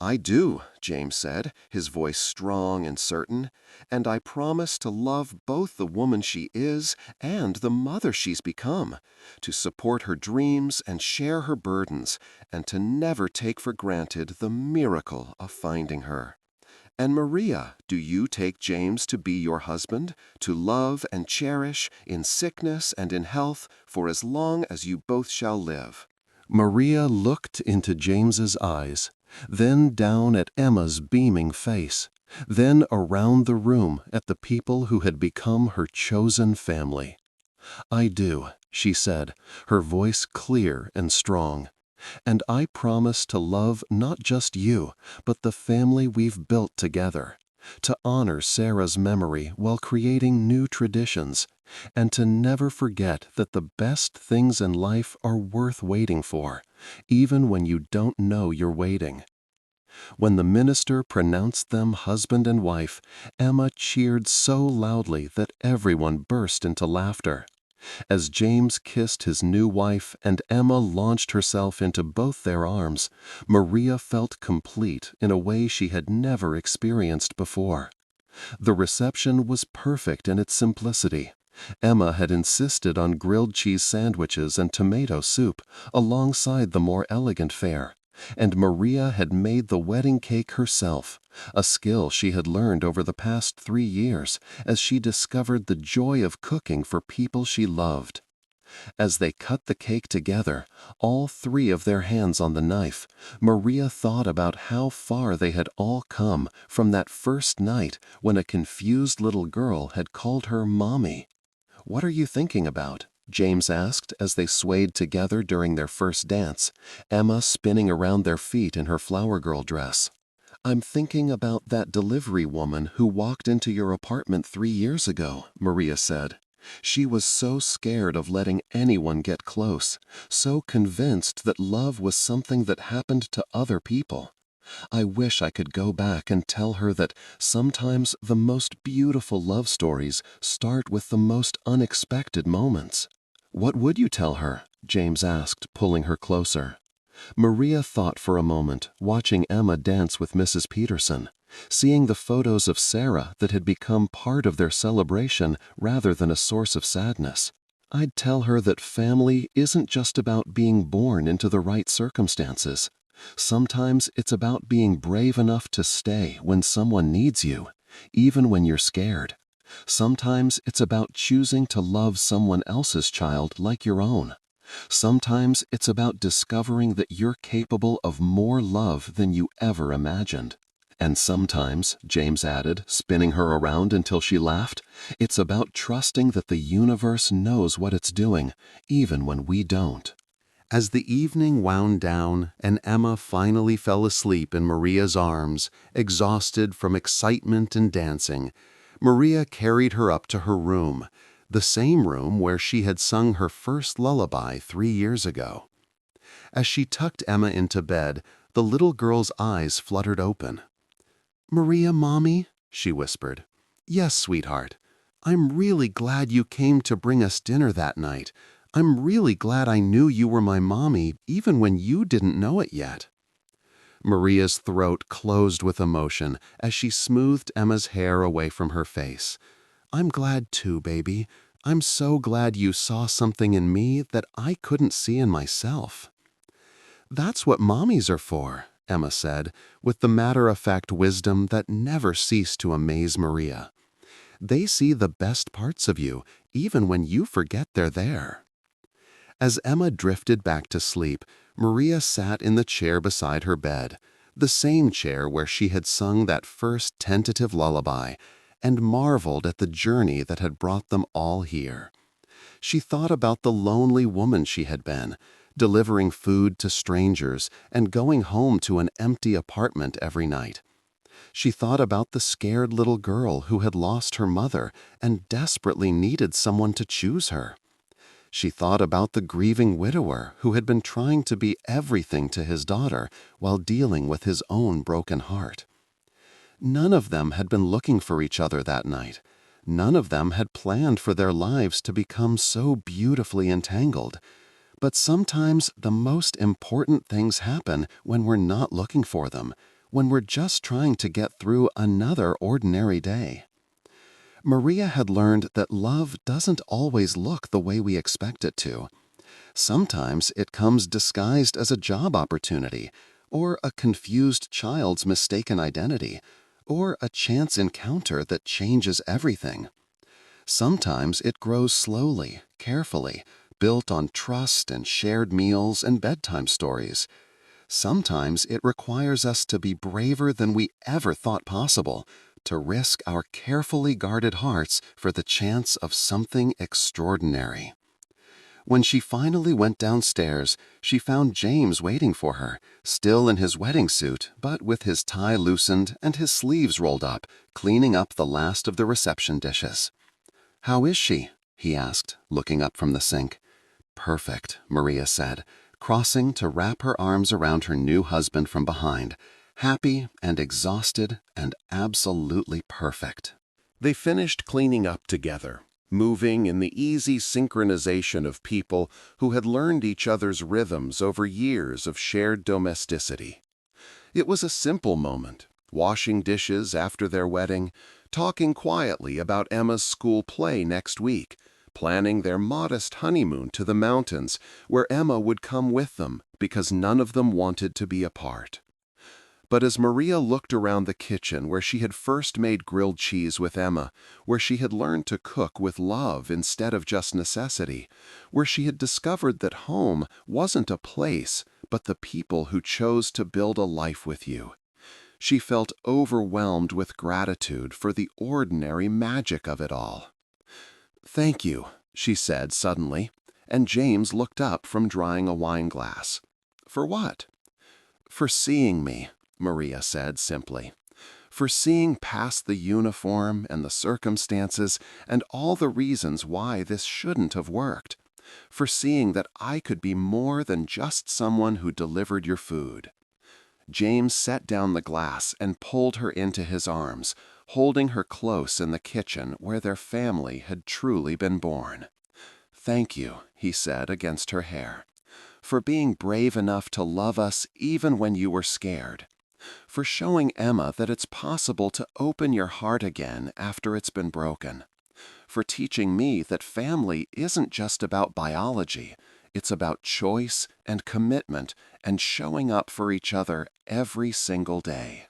"I do," James said, his voice strong and certain, "and I promise to love both the woman she is and the mother she's become, to support her dreams and share her burdens, and to never take for granted the miracle of finding her." "And Maria, do you take James to be your husband, to love and cherish, in sickness and in health, for as long as you both shall live?" Maria looked into James's eyes, then down at Emma's beaming face, then around the room at the people who had become her chosen family. "I do," she said, her voice clear and strong. "And I promise to love not just you, but the family we've built together, to honor Sarah's memory while creating new traditions, and to never forget that the best things in life are worth waiting for, even when you don't know you're waiting." When the minister pronounced them husband and wife, Emma cheered so loudly that everyone burst into laughter. As James kissed his new wife and Emma launched herself into both their arms, Maria felt complete in a way she had never experienced before. The reception was perfect in its simplicity. Emma had insisted on grilled cheese sandwiches and tomato soup alongside the more elegant fare, and Maria had made the wedding cake herself, a skill she had learned over the past 3 years as she discovered the joy of cooking for people she loved. As they cut the cake together, all 3 of their hands on the knife, Maria thought about how far they had all come from that first night when a confused little girl had called her Mommy. "What are you thinking about?" James asked as they swayed together during their first dance, Emma spinning around their feet in her flower girl dress. "I'm thinking about that delivery woman who walked into your apartment 3 years ago," Maria said. "She was so scared of letting anyone get close, so convinced that love was something that happened to other people. I wish I could go back and tell her that sometimes the most beautiful love stories start with the most unexpected moments." "What would you tell her?" James asked, pulling her closer. Maria thought for a moment, watching Emma dance with Mrs. Peterson, seeing the photos of Sarah that had become part of their celebration rather than a source of sadness. "I'd tell her that family isn't just about being born into the right circumstances. Sometimes it's about being brave enough to stay when someone needs you, even when you're scared. Sometimes it's about choosing to love someone else's child like your own. Sometimes it's about discovering that you're capable of more love than you ever imagined. And sometimes," James added, spinning her around until she laughed, "it's about trusting that the universe knows what it's doing, even when we don't." As the evening wound down and Emma finally fell asleep in Maria's arms, exhausted from excitement and dancing, Maria carried her up to her room, the same room where she had sung her first lullaby 3 years ago. As she tucked Emma into bed, the little girl's eyes fluttered open. "Maria, Mommy," she whispered. "Yes, sweetheart. I'm really glad you came to bring us dinner that night. I'm really glad I knew you were my mommy, even when you didn't know it yet." Maria's throat closed with emotion as she smoothed Emma's hair away from her face. "I'm glad too, baby. I'm so glad you saw something in me that I couldn't see in myself." "That's what mommies are for," Emma said, with the matter-of-fact wisdom that never ceased to amaze Maria. "They see the best parts of you, even when you forget they're there." As Emma drifted back to sleep, Maria sat in the chair beside her bed, the same chair where she had sung that first tentative lullaby, and marveled at the journey that had brought them all here. She thought about the lonely woman she had been, delivering food to strangers and going home to an empty apartment every night. She thought about the scared little girl who had lost her mother and desperately needed someone to choose her. She thought about the grieving widower who had been trying to be everything to his daughter while dealing with his own broken heart. None of them had been looking for each other that night. None of them had planned for their lives to become so beautifully entangled. But sometimes the most important things happen when we're not looking for them, when we're just trying to get through another ordinary day. Maria had learned that love doesn't always look the way we expect it to. Sometimes it comes disguised as a job opportunity, or a confused child's mistaken identity, or a chance encounter that changes everything. Sometimes it grows slowly, carefully, built on trust and shared meals and bedtime stories. Sometimes it requires us to be braver than we ever thought possible, to risk our carefully guarded hearts for the chance of something extraordinary. When she finally went downstairs, she found James waiting for her, still in his wedding suit, but with his tie loosened and his sleeves rolled up, cleaning up the last of the reception dishes. "How is she?" he asked, looking up from the sink. "Perfect," Maria said, crossing to wrap her arms around her new husband from behind. "Happy and exhausted and absolutely perfect." They finished cleaning up together, moving in the easy synchronization of people who had learned each other's rhythms over years of shared domesticity. It was a simple moment, washing dishes after their wedding, talking quietly about Emma's school play next week, planning their modest honeymoon to the mountains where Emma would come with them because none of them wanted to be apart. But as Maria looked around the kitchen where she had first made grilled cheese with Emma, where she had learned to cook with love instead of just necessity, where she had discovered that home wasn't a place, but the people who chose to build a life with you, she felt overwhelmed with gratitude for the ordinary magic of it all. "Thank you," she said suddenly, and James looked up from drying a wine glass. "For what?" "For seeing me," Maria said simply. "For seeing past the uniform and the circumstances and all the reasons why this shouldn't have worked. For seeing that I could be more than just someone who delivered your food." James set down the glass and pulled her into his arms, holding her close in the kitchen where their family had truly been born. "Thank you," he said against her hair, "for being brave enough to love us even when you were scared. For showing Emma that it's possible to open your heart again after it's been broken. For teaching me that family isn't just about biology, it's about choice and commitment and showing up for each other every single day."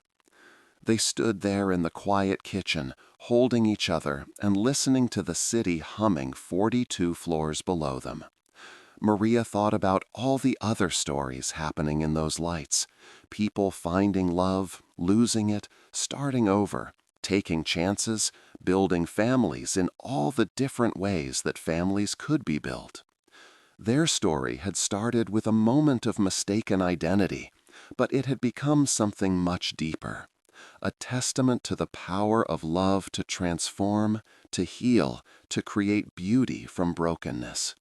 They stood there in the quiet kitchen, holding each other and listening to the city humming 42 floors below them. Maria thought about all the other stories happening in those lights. People finding love, losing it, starting over, taking chances, building families in all the different ways that families could be built. Their story had started with a moment of mistaken identity, but it had become something much deeper. A testament to the power of love to transform, to heal, to create beauty from brokenness.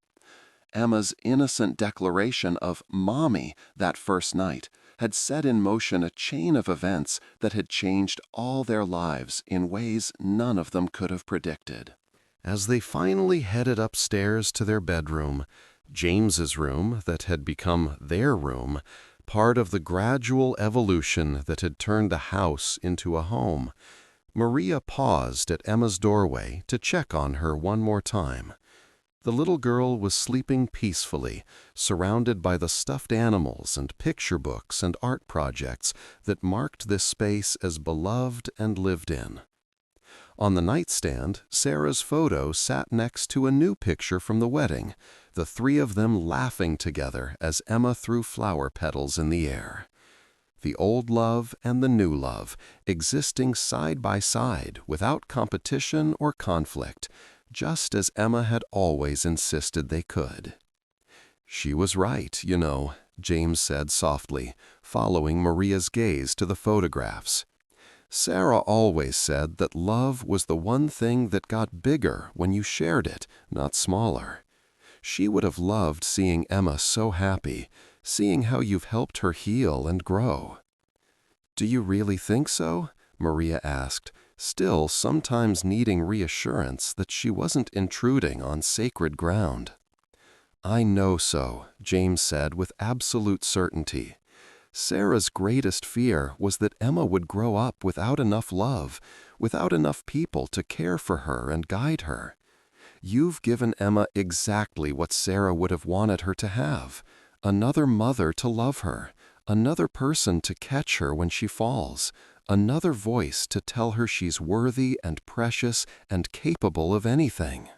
Emma's innocent declaration of "Mommy" that first night had set in motion a chain of events that had changed all their lives in ways none of them could have predicted. As they finally headed upstairs to their bedroom, James's room that had become their room, part of the gradual evolution that had turned the house into a home, Maria paused at Emma's doorway to check on her one more time. The little girl was sleeping peacefully, surrounded by the stuffed animals and picture books and art projects that marked this space as beloved and lived in. On the nightstand, Sarah's photo sat next to a new picture from the wedding, the three of them laughing together as Emma threw flower petals in the air. The old love and the new love, existing side by side without competition or conflict, just as Emma had always insisted they could. "She was right, you know," James said softly, following Maria's gaze to the photographs. "Sarah always said that love was the one thing that got bigger when you shared it, not smaller. She would have loved seeing Emma so happy, seeing how you've helped her heal and grow." "Do you really think so?" Maria asked, still sometimes needing reassurance that she wasn't intruding on sacred ground. "I know so," James said with absolute certainty. Sarah's greatest fear was that Emma would grow up without enough love, without enough people to care for her and guide her. You've given Emma exactly what Sarah would have wanted her to have: another mother to love her, another person to catch her when she falls, another voice to tell her she's worthy and precious and capable of anything."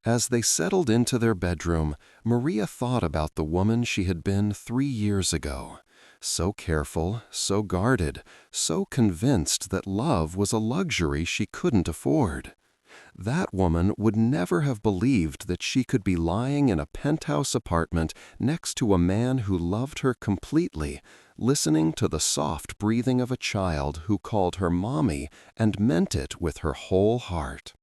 As they settled into their bedroom, Maria thought about the woman she had been 3 years ago, so careful, so guarded, so convinced that love was a luxury she couldn't afford. That woman would never have believed that she could be lying in a penthouse apartment next to a man who loved her completely, listening to the soft breathing of a child who called her mommy and meant it with her whole heart.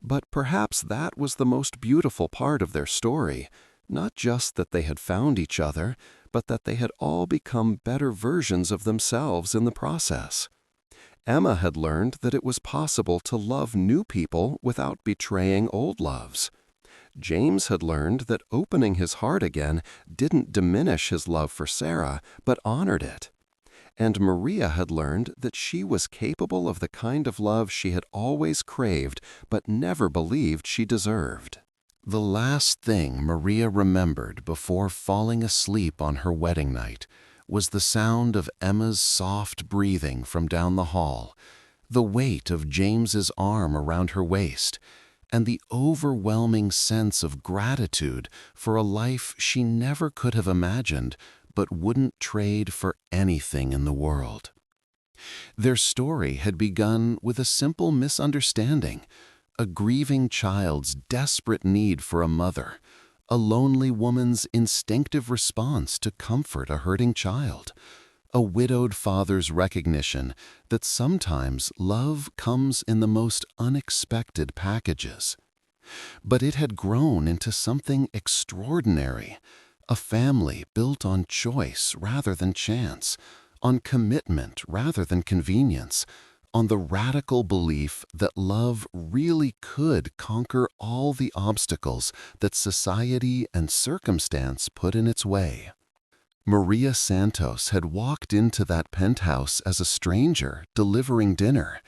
But perhaps that was the most beautiful part of their story, not just that they had found each other, but that they had all become better versions of themselves in the process. Emma had learned that it was possible to love new people without betraying old loves. James had learned that opening his heart again didn't diminish his love for Sarah, but honored it. And Maria had learned that she was capable of the kind of love she had always craved but never believed she deserved. The last thing Maria remembered before falling asleep on her wedding night was the sound of Emma's soft breathing from down the hall, the weight of James's arm around her waist, and the overwhelming sense of gratitude for a life she never could have imagined but wouldn't trade for anything in the world. Their story had begun with a simple misunderstanding, a grieving child's desperate need for a mother, a lonely woman's instinctive response to comfort a hurting child, a widowed father's recognition that sometimes love comes in the most unexpected packages. But it had grown into something extraordinary, a family built on choice rather than chance, on commitment rather than convenience, on the radical belief that love really could conquer all the obstacles that society and circumstance put in its way. Maria Santos had walked into that penthouse as a stranger delivering dinner.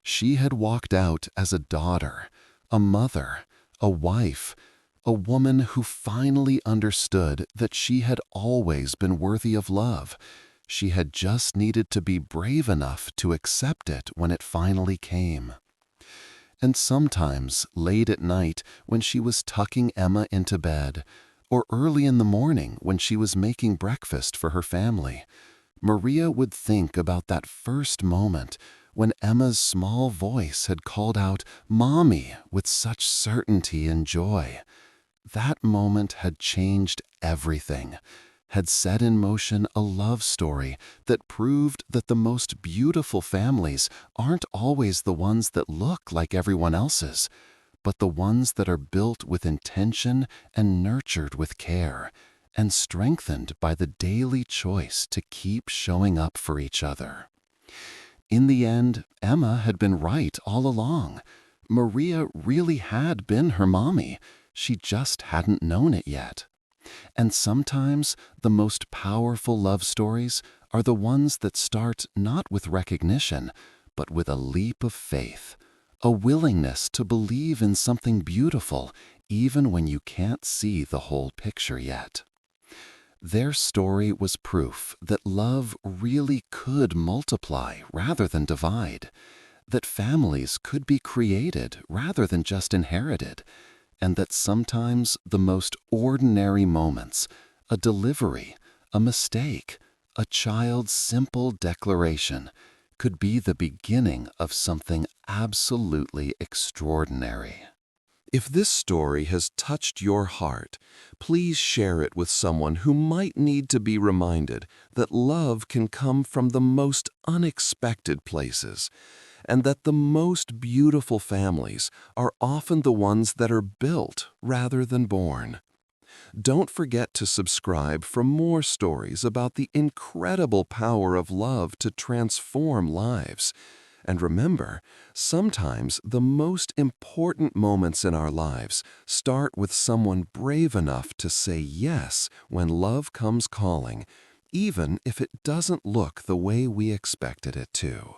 She had walked out as a daughter, a mother, a wife, a woman who finally understood that she had always been worthy of love. She had just needed to be brave enough to accept it when it finally came. And sometimes, late at night, when she was tucking Emma into bed, or early in the morning when she was making breakfast for her family, Maria would think about that first moment when Emma's small voice had called out, "Mommy," with such certainty and joy. That moment had changed everything, had set in motion a love story that proved that the most beautiful families aren't always the ones that look like everyone else's, but the ones that are built with intention and nurtured with care, and strengthened by the daily choice to keep showing up for each other. In the end, Emma had been right all along. Maria really had been her mommy. She just hadn't known it yet. And sometimes the most powerful love stories are the ones that start not with recognition, but with a leap of faith, a willingness to believe in something beautiful even when you can't see the whole picture yet. Their story was proof that love really could multiply rather than divide, that families could be created rather than just inherited, and that sometimes the most ordinary moments, a delivery, a mistake, a child's simple declaration, could be the beginning of something absolutely extraordinary. If this story has touched your heart, please share it with someone who might need to be reminded that love can come from the most unexpected places, and that the most beautiful families are often the ones that are built rather than born. Don't forget to subscribe for more stories about the incredible power of love to transform lives. And remember, sometimes the most important moments in our lives start with someone brave enough to say yes when love comes calling, even if it doesn't look the way we expected it to.